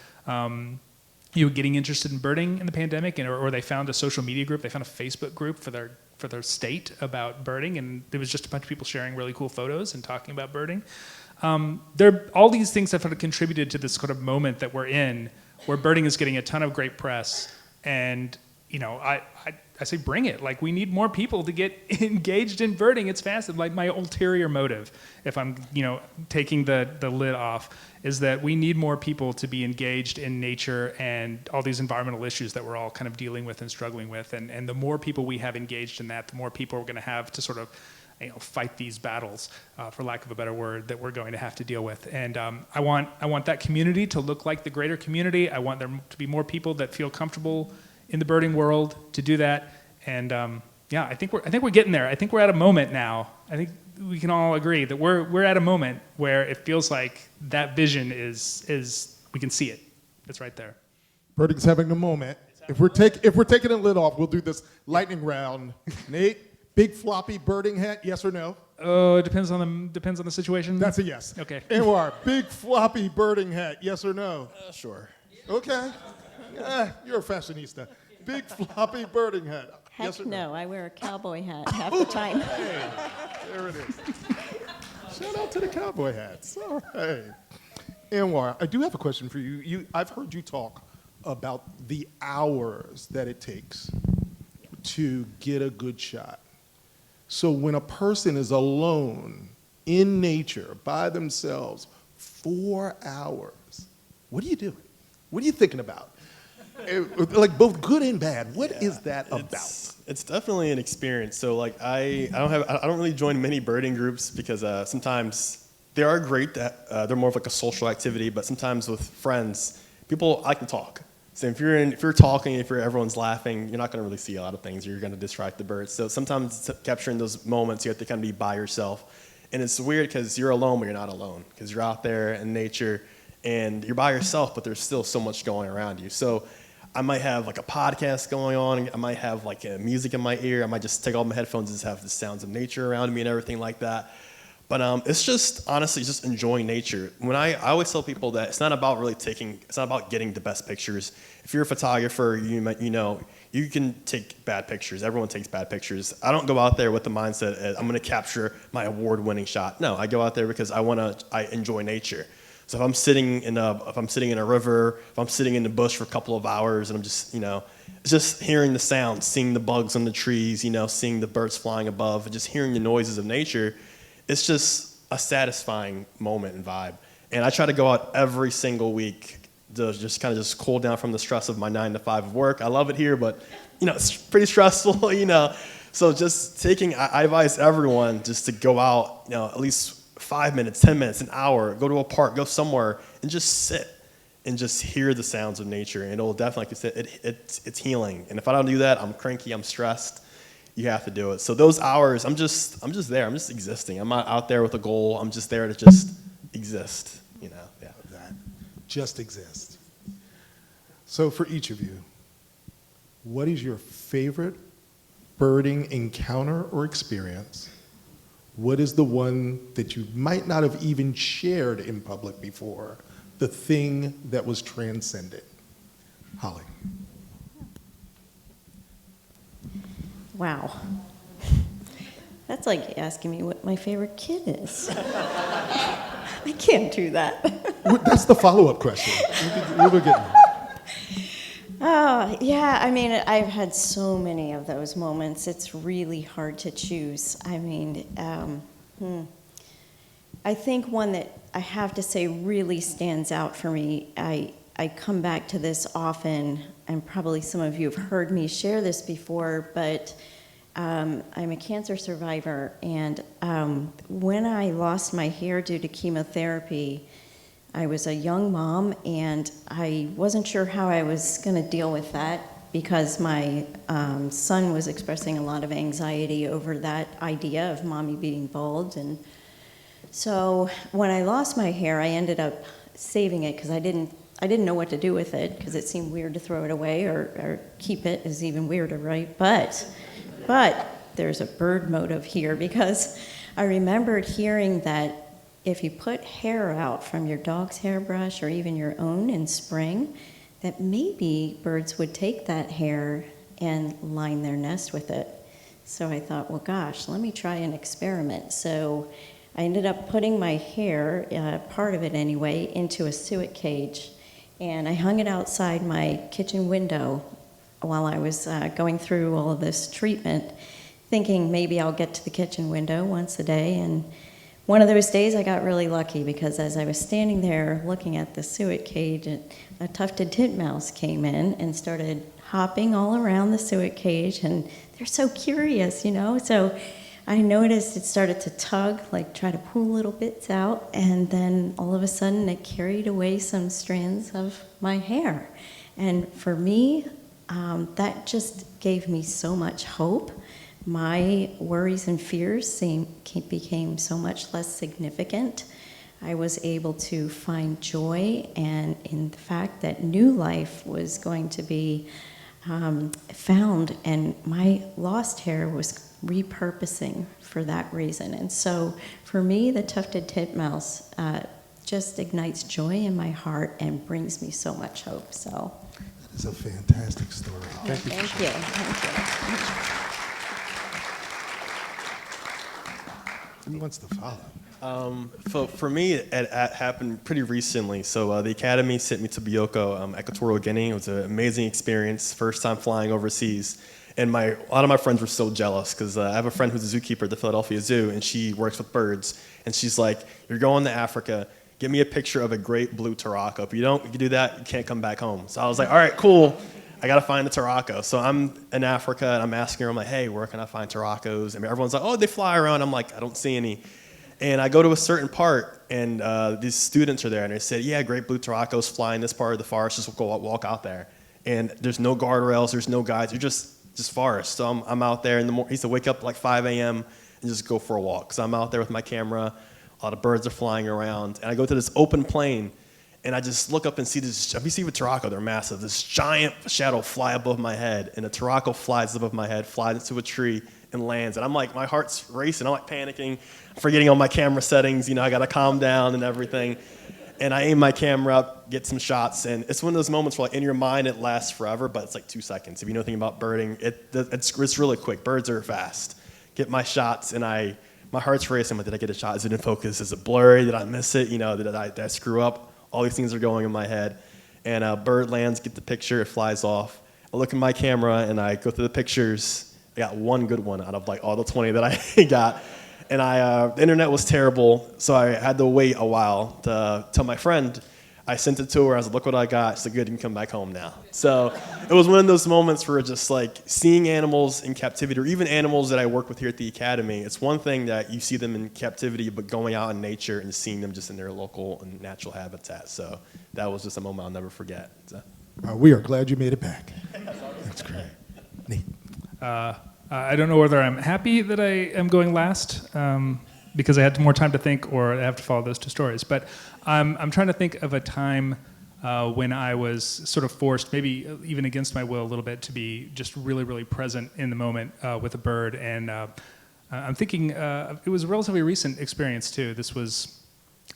getting interested in birding in the pandemic, or they found a social media group, they found a Facebook group for their for the state about birding, and there was just a bunch of people sharing really cool photos and talking about birding. All these things have sort of contributed to this sort of moment that we're in, where birding is getting a ton of great press, and I say bring it. Like, we need more people to get engaged in birding. It's fascinating. Like, my ulterior motive, if I'm taking the lid off, is that we need more people to be engaged in nature and all these environmental issues that we're all kind of dealing with and struggling with. And the more people we have engaged in that, the more people we're going to have to sort of fight these battles, for lack of a better word, that we're going to have to deal with. And I want that community to look like the greater community. I want there to be more people that feel comfortable in the birding world to do that. And I think we're getting there. I think we're at a moment now. I think we can all agree that we're at a moment where it feels like that vision is we can see it. It's right there. Birding's having a moment. If we're taking a lid off, we'll do this lightning round. Nate, big floppy birding hat, yes or no? Oh, it depends on the situation. That's a yes. Okay. Anwar, big floppy birding hat, yes or no? Sure. Okay. You're a fashionista. Big floppy birding hat. Heck yes or no, I wear a cowboy hat half the time. Hey, there it is. Shout out to the cowboy hats. All right. Anwar, I do have a question for you. I've heard you talk about the hours that it takes to get a good shot. So when a person is alone in nature by themselves 4 hours, what are you doing? What are you thinking about? Like, both good and bad. What is that about? It's definitely an experience. So like I don't really join many birding groups because sometimes they are great. They're more of like a social activity, but sometimes with friends, people like to talk. So if you're talking, if everyone's laughing, you're not going to really see a lot of things. You're going to distract the birds. So sometimes capturing those moments, you have to kind of be by yourself, and it's weird because you're alone, but you're not alone because you're out there in nature and you're by yourself, but there's still so much going around you. So I might have like a podcast going on. I might have like music in my ear. I might just take all my headphones and just have the sounds of nature around me and everything like that. But it's just honestly just enjoying nature. When I always tell people that it's not about it's not about getting the best pictures. If you're a photographer, you can take bad pictures. Everyone takes bad pictures. I don't go out there with the mindset I'm going to capture my award-winning shot. No, I go out there because I enjoy nature. So if I'm sitting in a river, if I'm sitting in the bush for a couple of hours, and I'm just hearing the sounds, seeing the bugs on the trees, seeing the birds flying above, and just hearing the noises of nature, it's just a satisfying moment and vibe. And I try to go out every single week to just kind of just cool down from the stress of my 9 to 5 of work. I love it here, but it's pretty stressful, So just I advise everyone just to go out, at least 5 minutes, 10 minutes, an hour, go to a park, go somewhere, and just sit and just hear the sounds of nature. And it'll definitely, like you said, it's healing. And if I don't do that, I'm cranky, I'm stressed. You have to do it. So those hours, I'm just there. I'm just existing. I'm not out there with a goal. I'm just there to just exist. Yeah. That. Just exist. So for each of you, what is your favorite birding encounter or experience? What is the one that you might not have even shared in public before? The thing that was transcendent? Holly. Wow. That's like asking me what my favorite kid is. I can't do that. That's the follow-up question. We'll get there. Oh, yeah, I mean, I've had so many of those moments. It's really hard to choose. I mean, I think one that I have to say really stands out for me, I come back to this often, and probably some of you have heard me share this before, but I'm a cancer survivor, and when I lost my hair due to chemotherapy, I was a young mom, and I wasn't sure how I was going to deal with that because my son was expressing a lot of anxiety over that idea of mommy being bald. And so when I lost my hair, I ended up saving it because I didn't know what to do with it because it seemed weird to throw it away, or keep it is even weirder, right? But there's a bird motive here, because I remembered hearing that if you put hair out from your dog's hairbrush or even your own in spring, that maybe birds would take that hair and line their nest with it. So I thought, well, gosh, let me try an experiment. So I ended up putting my hair, part of it anyway, into a suet cage. And I hung it outside my kitchen window while I was going through all of this treatment, thinking maybe I'll get to the kitchen window once a day. And one of those days I got really lucky, because as I was standing there looking at the suet cage, a tufted titmouse came in and started hopping all around the suet cage, and they're so curious, you know? So I noticed it started to tug, like try to pull little bits out, and then all of a sudden it carried away some strands of my hair. And for me, that just gave me so much hope. My worries and fears became so much less significant. I was able to find joy and in the fact that new life was going to be found, and my lost hair was repurposing for that reason. And so for me, the tufted titmouse just ignites joy in my heart and brings me so much hope. So that is a fantastic story. Thank you. Thank you. Thank you. Who wants to follow? For me, it happened pretty recently. So the Academy sent me to Bioko, Equatorial Guinea. It was an amazing experience, first time flying overseas. And a lot of my friends were so jealous, because I have a friend who's a zookeeper at the Philadelphia Zoo, and she works with birds. And she's like, you're going to Africa, get me a picture of a great blue Turaco. If you do that, you can't come back home. So I was like, all right, cool. I got to find the Turaco. So I'm in Africa, and I'm asking her, I'm like, hey, where can I find Turacos? And everyone's like, oh, they fly around. I'm like, I don't see any. And I go to a certain part, and these students are there, and they said, yeah, great blue Turacos fly in this part of the forest, just go walk out there. And there's no guardrails, there's no guides, you're just forest. So I'm out there in the morning. I used to wake up like 5 a.m. and just go for a walk. So I'm out there with my camera, a lot of birds are flying around, and I go to this open plain, and I just look up and see this, if you see the Turaco, they're massive, this giant shadow fly above my head, and the Turaco flies above my head, flies into a tree, and lands. And I'm like, my heart's racing, I'm like panicking, forgetting all my camera settings, I gotta calm down and everything. And I aim my camera up, get some shots, and it's one of those moments where, like, in your mind it lasts forever, but it's like 2 seconds. If you know anything about birding, it's really quick. Birds are fast. Get my shots, and my heart's racing. But did I get a shot? Is it in focus? Is it blurry? Did I miss it? Did I screw up? All these things are going in my head. And a bird lands, get the picture, it flies off. I look at my camera, and I go through the pictures. I got one good one out of like all the 20 that I got. And the internet was terrible, so I had to wait a while to tell my friend. I sent it to her. I was like, look what I got. She's like, good, you can come back home now. So it was one of those moments where just like seeing animals in captivity, or even animals that I work with here at the Academy, it's one thing that you see them in captivity, but going out in nature and seeing them just in their local and natural habitat. So that was just a moment I'll never forget. So. We are glad you made it back. That's great. Nate. I don't know whether I'm happy that I am going last because I had more time to think, or I have to follow those two stories. But I'm trying to think of a time when I was sort of forced, maybe even against my will a little bit, to be just really, really present in the moment with a bird. And I'm thinking it was a relatively recent experience too. This was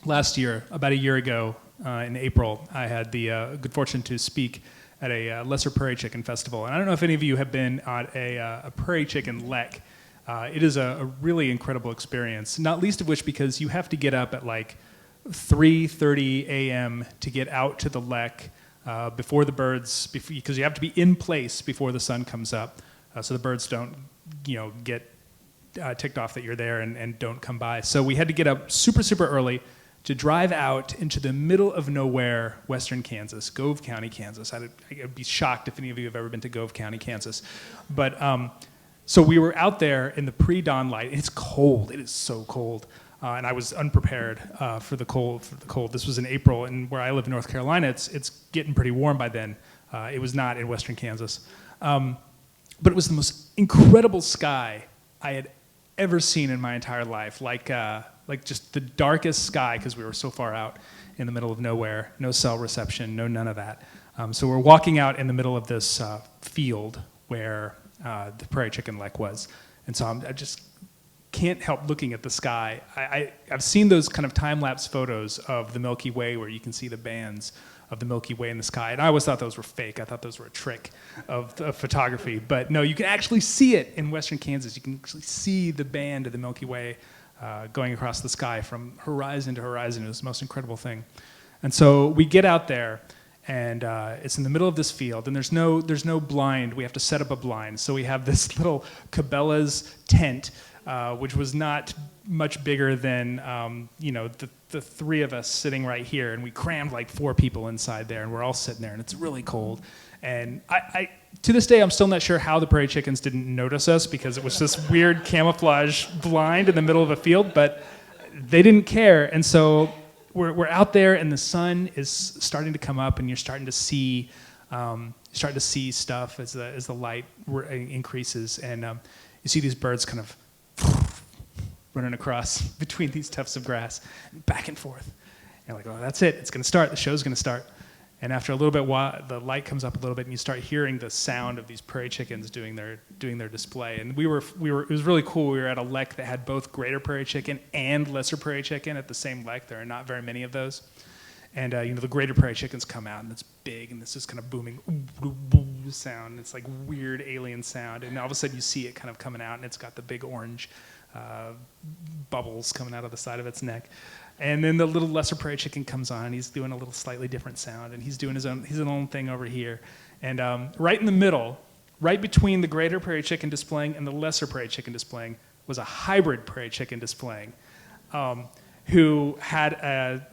last year, about a year ago in April. I had the good fortune to speak at a Lesser Prairie Chicken Festival. And I don't know if any of you have been at a Prairie Chicken Lek. It is a really incredible experience, not least of which because you have to get up at like 3:30 a.m. to get out to the Lek before the birds, because you have to be in place before the sun comes up, so the birds don't, get ticked off that you're there and don't come by. So we had to get up super, super early to drive out into the middle of nowhere, western Kansas, Gove County, Kansas. I'd be shocked if any of you have ever been to Gove County, Kansas. But so we were out there in the pre-dawn light. It's cold. It is so cold. And I was unprepared for the cold. This was in April, and where I live in North Carolina, it's getting pretty warm by then. It was not in western Kansas. But it was the most incredible sky I had ever seen in my entire life. Like just the darkest sky, because we were so far out in the middle of nowhere, no cell reception, no none of that. So we're walking out in the middle of this field where the Prairie Chicken Lek was. And so I just can't help looking at the sky. I've seen those kind of time-lapse photos of the Milky Way where you can see the bands the Milky Way in the sky. And I always thought those were fake. I thought those were a trick of photography. But no, you can actually see it in western Kansas. You can actually see the band of the Milky Way going across the sky from horizon to horizon. It was the most incredible thing. And so we get out there, and it's in the middle of this field, and there's no blind. We have to set up a blind. So we have this little Cabela's tent, which was not much bigger than the three of us sitting right here, and we crammed like 4 people inside there, and we're all sitting there, and it's really cold. And I to this day, I'm still not sure how the prairie chickens didn't notice us, because it was this weird camouflage blind in the middle of a field, but they didn't care. And so we're out there, and the sun is starting to come up, and you're starting to see stuff as the light increases, and you see these birds kind of running across between these tufts of grass, back and forth. And you're like, oh, that's it. It's going to start. The show's going to start. And after a little bit, the light comes up a little bit, and you start hearing the sound of these prairie chickens doing their display. And it was really cool. We were at a lek that had both greater prairie chicken and lesser prairie chicken at the same lek. There are not very many of those. And the greater prairie chickens come out, and it's big, and this is kind of booming sound. It's like weird alien sound. And all of a sudden you see it kind of coming out, and it's got the big orange bubbles coming out of the side of its neck. And then the little lesser prairie chicken comes on, and he's doing a little slightly different sound, and he's doing his own thing over here. And right in the middle, right between the greater prairie chicken displaying and the lesser prairie chicken displaying, was a hybrid prairie chicken displaying, who had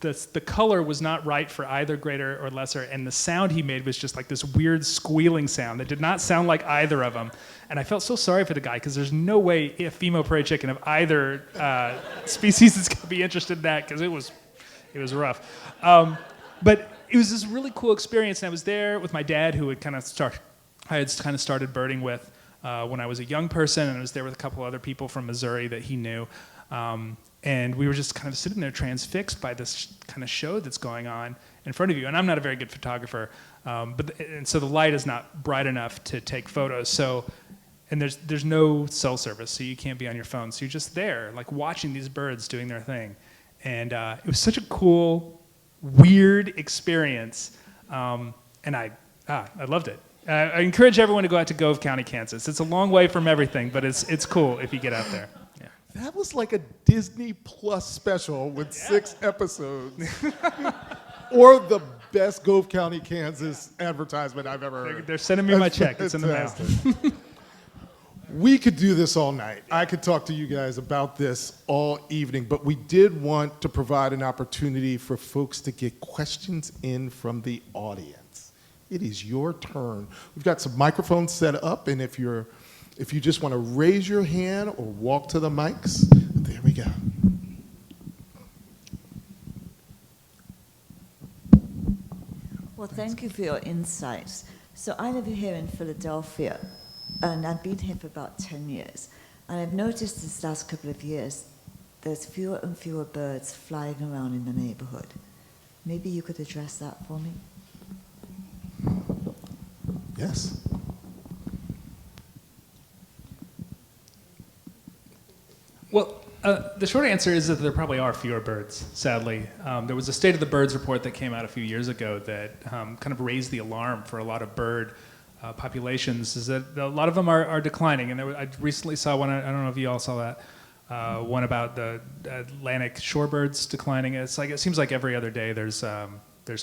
the color was not right for either greater or lesser, and the sound he made was just like this weird squealing sound that did not sound like either of them. And I felt so sorry for the guy, because there's no way a female prairie chicken of either species is going to be interested in that, because it was rough. But it was this really cool experience, and I was there with my dad, who I had kind of started birding with when I was a young person, and I was there with a couple other people from Missouri that he knew. And we were just kind of sitting there transfixed by this kind of show that's going on in front of you. And I'm not a very good photographer, and so the light is not bright enough to take photos. So, and there's no cell service, so you can't be on your phone. So you're just there, like watching these birds doing their thing. And it was such a cool, weird experience. And I loved it. I encourage everyone to go out to Gove County, Kansas. It's a long way from everything, but it's cool if you get out there. That was like a Disney Plus special with 6 episodes. Or the best Gove County, Kansas advertisement I've ever heard. They're sending me my check. It's in the mail. We could do this all night. I could talk to you guys about this all evening, but we did want to provide an opportunity for folks to get questions in from the audience. It is your turn. We've got some microphones set up, and if you just want to raise your hand or walk to the mics, there we go. Well, thank you for your insights. So I live here in Philadelphia, and I've been here for about 10 years. And I've noticed this last couple of years, there's fewer and fewer birds flying around in the neighborhood. Maybe you could address that for me? Yes. Well, the short answer is that there probably are fewer birds, sadly. There was a State of the Birds report that came out a few years ago that kind of raised the alarm for a lot of bird populations, is that a lot of them are declining. And I recently saw one, I don't know if you all saw that, one about the Atlantic shorebirds declining. It seems like every other day there's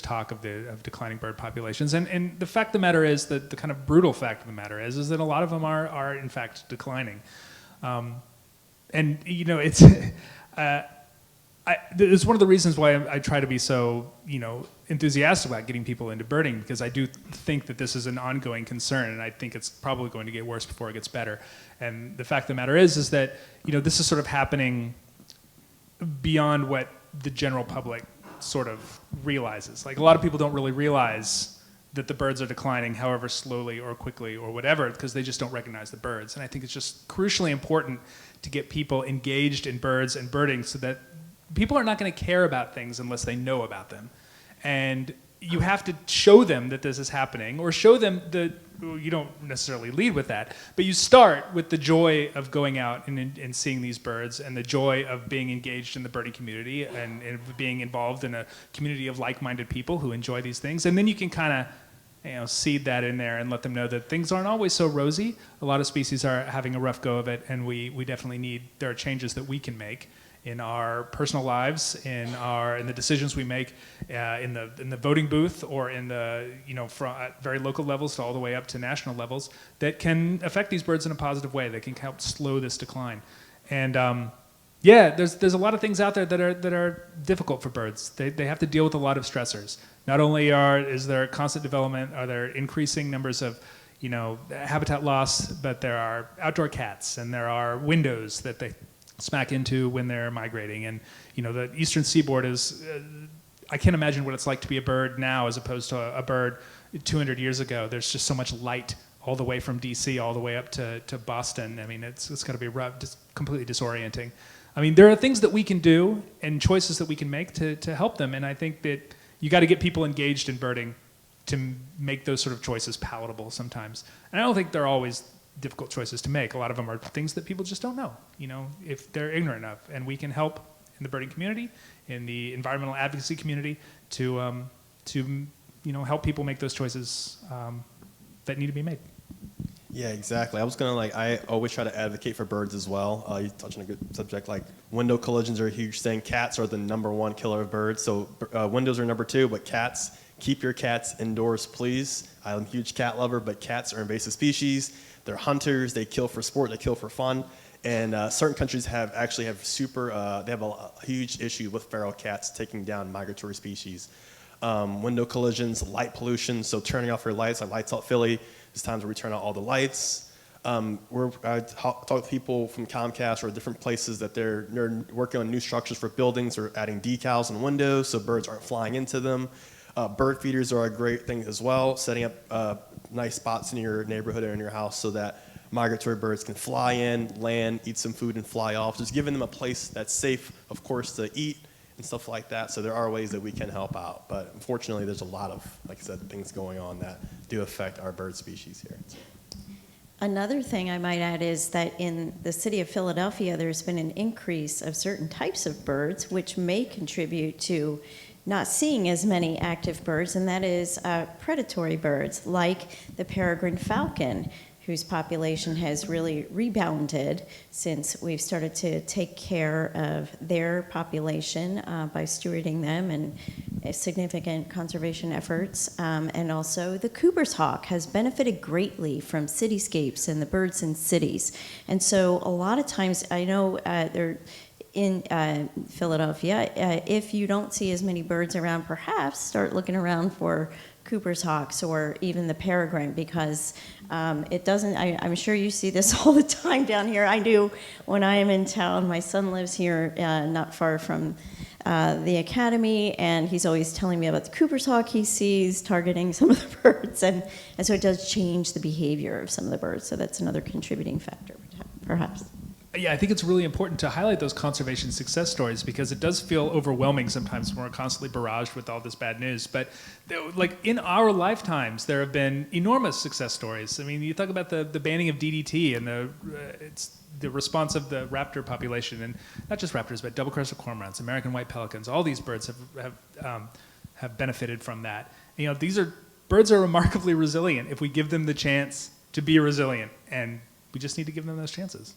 talk of declining bird populations. And the fact of the matter is, that the kind of brutal fact of the matter is that a lot of them are in fact declining. And it's it's one of the reasons why I try to be so enthusiastic about getting people into birding, because I do think that this is an ongoing concern, and I think it's probably going to get worse before it gets better. And the fact of the matter is that this is sort of happening beyond what the general public sort of realizes. Like, a lot of people don't really realize that the birds are declining, however slowly or quickly or whatever, because they just don't recognize the birds. And I think it's just crucially important to get people engaged in birds and birding, so that people are not going to care about things unless they know about them. And you have to show them that this is happening, or show them that you don't necessarily lead with that, but you start with the joy of going out and seeing these birds, and the joy of being engaged in the birding community, and being involved in a community of like-minded people who enjoy these things. And then you can kind of seed that in there and let them know that things aren't always so rosy. A lot of species are having a rough go of it, and we definitely there are changes that we can make in our personal lives, in the decisions we make, in the voting booth, or in the from at very local levels to all the way up to national levels, that can affect these birds in a positive way, that can help slow this decline. And there's a lot of things out there that are difficult for birds. They have to deal with a lot of stressors. Not only is there constant development, are there increasing numbers of habitat loss, but there are outdoor cats, and there are windows that they smack into when they're migrating. And the eastern seaboard is, I can't imagine what it's like to be a bird now as opposed to a bird 200 years ago. There's just so much light all the way from DC all the way up to Boston. I mean, it's got to be rough, just completely disorienting. I mean, there are things that we can do and choices that we can make to help them, and I think that you got to get people engaged in birding to make those sort of choices palatable sometimes. And I don't think they're always difficult choices to make. A lot of them are things that people just don't know, if they're ignorant of. And we can help in the birding community, in the environmental advocacy community, to help people make those choices that need to be made. Yeah, exactly. I always try to advocate for birds as well. You touched on a good subject, like window collisions are a huge thing. Cats are the #1 killer of birds. So windows are #2, but cats, keep your cats indoors, please. I'm a huge cat lover, but cats are invasive species. They're hunters. They kill for sport. They kill for fun. And certain countries have a huge issue with feral cats taking down migratory species. Window collisions, light pollution. So turning off your lights, like Lights Out Philly. There's times where we turn out all the lights. I talk with people from Comcast or different places that they're working on new structures for buildings, or adding decals on windows so birds aren't flying into them. Bird feeders are a great thing as well, setting up nice spots in your neighborhood or in your house so that migratory birds can fly in, land, eat some food, and fly off. Just giving them a place that's safe, of course, to eat and stuff like that. So there are ways that we can help out. But unfortunately, there's a lot of, like I said, things going on that do affect our bird species here. Another thing I might add is that in the city of Philadelphia, there's been an increase of certain types of birds, which may contribute to not seeing as many active birds, and that is predatory birds, like the peregrine falcon, whose population has really rebounded since we've started to take care of their population by stewarding them and significant conservation efforts. And also the Cooper's hawk has benefited greatly from cityscapes and the birds in cities. And so a lot of times, I know they're in Philadelphia, if you don't see as many birds around, perhaps start looking around for Cooper's hawks or even the peregrine, because it doesn't, I'm sure you see this all the time down here. I do when I am in town. My son lives here not far from the academy, and he's always telling me about the Cooper's hawk he sees targeting some of the birds, and so it does change the behavior of some of the birds, so that's another contributing factor, perhaps. Yeah, I think it's really important to highlight those conservation success stories, because it does feel overwhelming sometimes when we're constantly barraged with all this bad news. But like in our lifetimes, there have been enormous success stories. I mean, you talk about the banning of DDT and the response of the raptor population, and not just raptors, but double-crested cormorants, American white pelicans. All these birds have benefited from that. Birds are remarkably resilient if we give them the chance to be resilient, and we just need to give them those chances.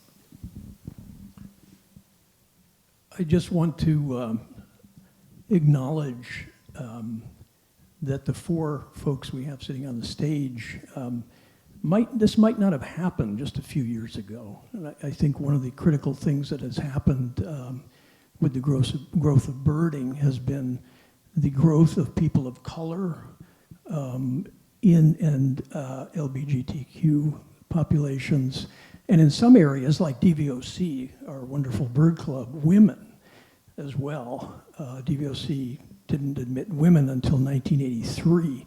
I just want to acknowledge that the four folks we have sitting on the stage, this might not have happened just a few years ago. And I think one of the critical things that has happened with the growth of birding has been the growth of people of color and LGBTQ populations. And in some areas, like DVOC, our wonderful bird club, women as well. DVOC didn't admit women until 1983.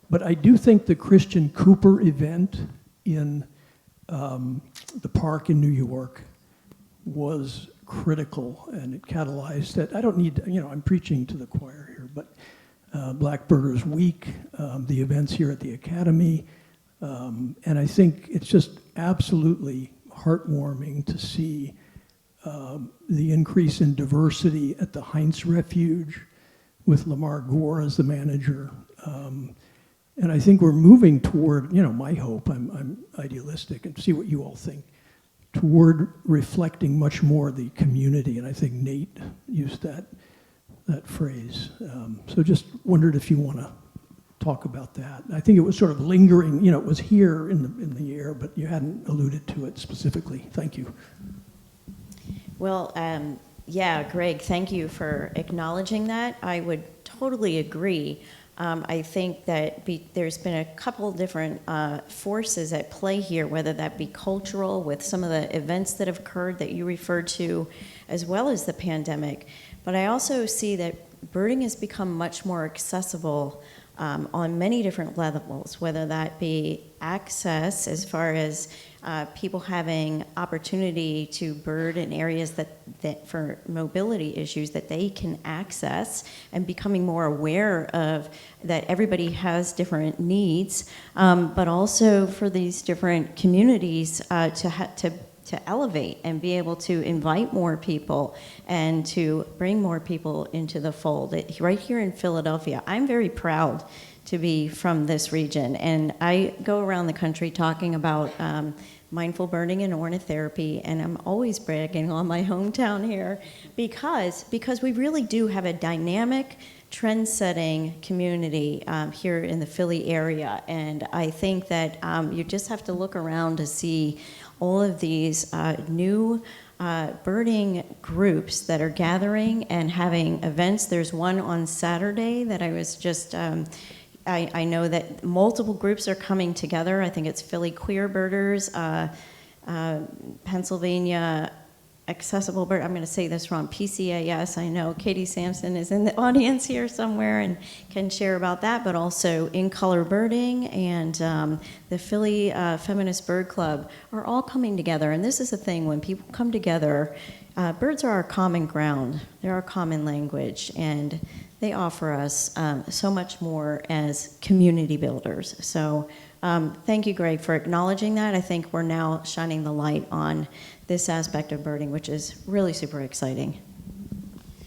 But I do think the Christian Cooper event in the park in New York was critical, and it catalyzed that. I don't need, I'm preaching to the choir here, but Blackbirders Week, the events here at the Academy. And I think it's just absolutely heartwarming to see the increase in diversity at the Heinz Refuge with Lamar Gore as the manager. And I think we're moving toward, my hope, I'm idealistic, and see what you all think, toward reflecting much more the community. And I think Nate used that phrase. So just wondered if you want to talk about that. I think it was sort of lingering, it was here in the air, but you hadn't alluded to it specifically. Thank you. Well, yeah, Greg, thank you for acknowledging that. I would totally agree. I think that there's been a couple different forces at play here, whether that be cultural with some of the events that have occurred that you referred to, as well as the pandemic. But I also see that birding has become much more accessible on many different levels, whether that be access as far as people having opportunity to bird in areas that for mobility issues that they can access, and becoming more aware of that everybody has different needs, but also for these different communities to elevate and be able to invite more people and to bring more people into the fold. Right here in Philadelphia, I'm very proud to be from this region, and I go around the country talking about mindful birding and ornithotherapy, and I'm always bragging on my hometown here because we really do have a dynamic, trend-setting community here in the Philly area, and I think that you just have to look around to see all of these new birding groups that are gathering and having events. There's one on Saturday that I was just, I know that multiple groups are coming together. I think it's Philly Queer Birders, Pennsylvania Accessible Bird, I'm going to say this wrong, PCAS. I know Katie Sampson is in the audience here somewhere and can share about that, but also In Color Birding and the Philly Feminist Bird Club are all coming together. And this is the thing, when people come together, birds are our common ground. They're our common language, and they offer us so much more as community builders. So thank you, Greg, for acknowledging that. I think we're now shining the light on this aspect of birding, which is really super exciting.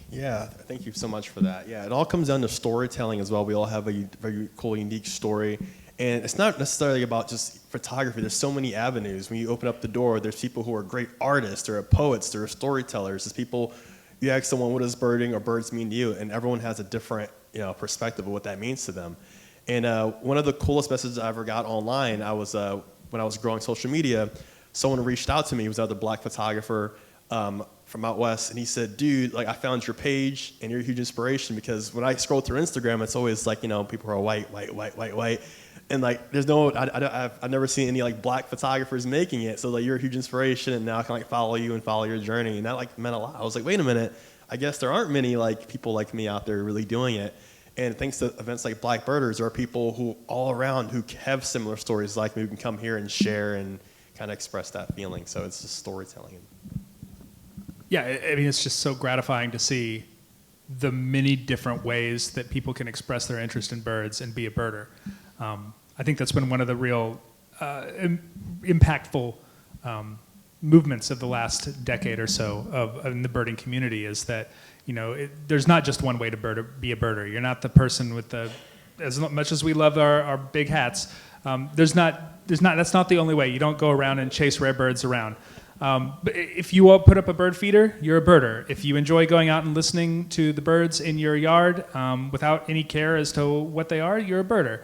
Yeah, thank you so much for that. Yeah, it all comes down to storytelling as well. We all have a very cool, unique story. And it's not necessarily about just photography. There's so many avenues. When you open up the door, there's people who are great artists, there are poets, there are storytellers. There's people, you ask someone, what does birding or birds mean to you? And everyone has a different perspective of what that means to them. And one of the coolest messages I ever got online, when I was growing social media, someone reached out to me. He was another black photographer from out west, and he said, dude, like, I found your page and you're a huge inspiration, because when I scroll through Instagram, it's always like, people who are white. And like, there's I've never seen any like black photographers making it. So like, you're a huge inspiration, and now I can like follow you and follow your journey. And that like meant a lot. I was like, wait a minute, I guess there aren't many like people like me out there really doing it. And thanks to events like Black Birders, there are people who all around who have similar stories like me, who can come here and share and kind of express that feeling. So it's just storytelling. Yeah, I mean, it's just so gratifying to see the many different ways that people can express their interest in birds and be a birder. I think that's been one of the real impactful movements of the last decade or so in the birding community, is that there's not just one way to be a birder. You're not the person with as much as we love our big hats. That's not the only way. You don't go around and chase rare birds around. But if you all put up a bird feeder, you're a birder. If you enjoy going out and listening to the birds in your yard without any care as to what they are, you're a birder.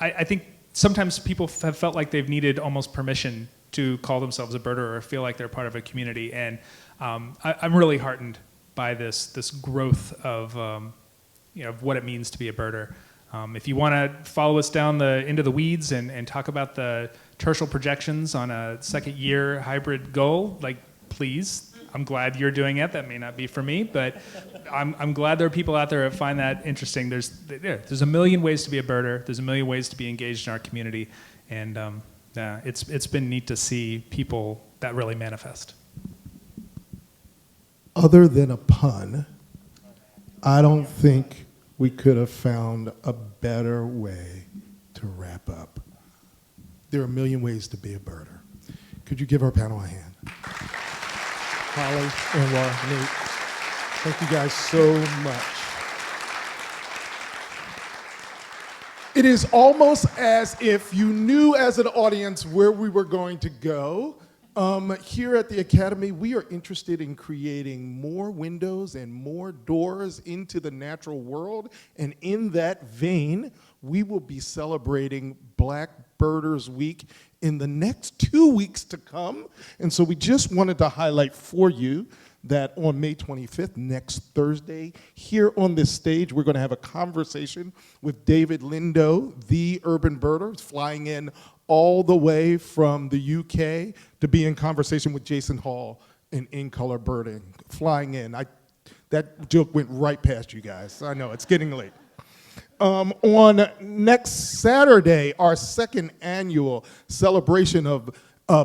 I think sometimes people have felt like they've needed almost permission to call themselves a birder or feel like they're part of a community. And I'm really heartened by this growth of what it means to be a birder. If you want to follow us down into the weeds and talk about the tertial projections on a second-year hybrid goal, like, please. I'm glad you're doing it. That may not be for me, but I'm glad there are people out there that find that interesting. There's a million ways to be a birder. There's a million ways to be engaged in our community, and it's been neat to see people that really manifest. Other than a pun, I don't think we could have found a better way to wrap up. There are a million ways to be a birder. Could you give our panel a hand? Holly, Anwar, Nate, thank you guys so much. It is almost as if you knew as an audience where we were going to go. Here at the Academy, we are interested in creating more windows and more doors into the natural world. And in that vein, we will be celebrating Black Birders Week in the next 2 weeks to come. And so we just wanted to highlight for you that on May 25th, next Thursday, here on this stage, we're going to have a conversation with David Lindo, the urban birder, who's flying in all the way from the UK to be in conversation with Jason Hall in color birding, flying in. That joke went right past you guys. I know, it's getting late. On next Saturday, our second annual celebration of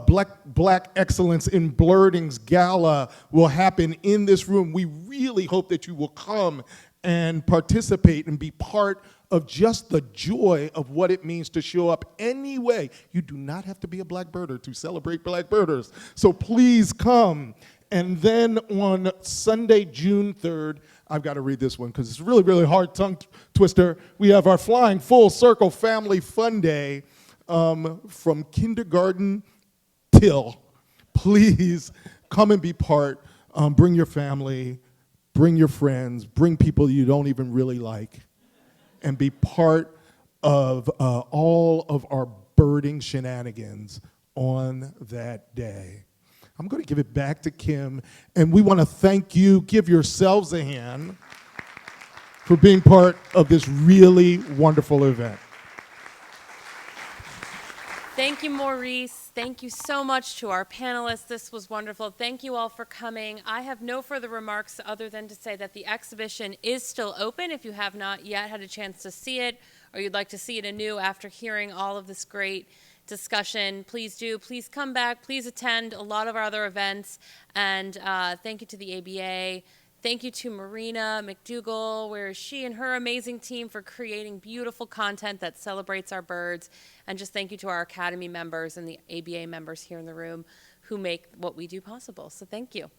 Black Excellence in Birding's Gala will happen in this room. We really hope that you will come and participate and be part of just the joy of what it means to show up anyway. You do not have to be a Black birder to celebrate Black birders. So please come. And then on Sunday, June 3rd, I've got to read this one because it's really, really hard tongue twister. We have our Flying Full Circle Family Fun Day from kindergarten till. Please come and be part. Bring your family, bring your friends, bring people you don't even really like, and be part of all of our birding shenanigans on that day. I'm going to give it back to Kim, and we want to thank you. Give yourselves a hand for being part of this really wonderful event. Thank you, Maurice. Thank you so much to our panelists. This was wonderful. Thank you all for coming. I have no further remarks other than to say that the exhibition is still open. If you have not yet had a chance to see it, or you'd like to see it anew after hearing all of this great discussion, please do. Please come back. Please attend a lot of our other events. And thank you to the ABA. Thank you to Marina McDougall, where she and her amazing team for creating beautiful content that celebrates our birds. And just thank you to our Academy members and the ABA members here in the room who make what we do possible. So thank you.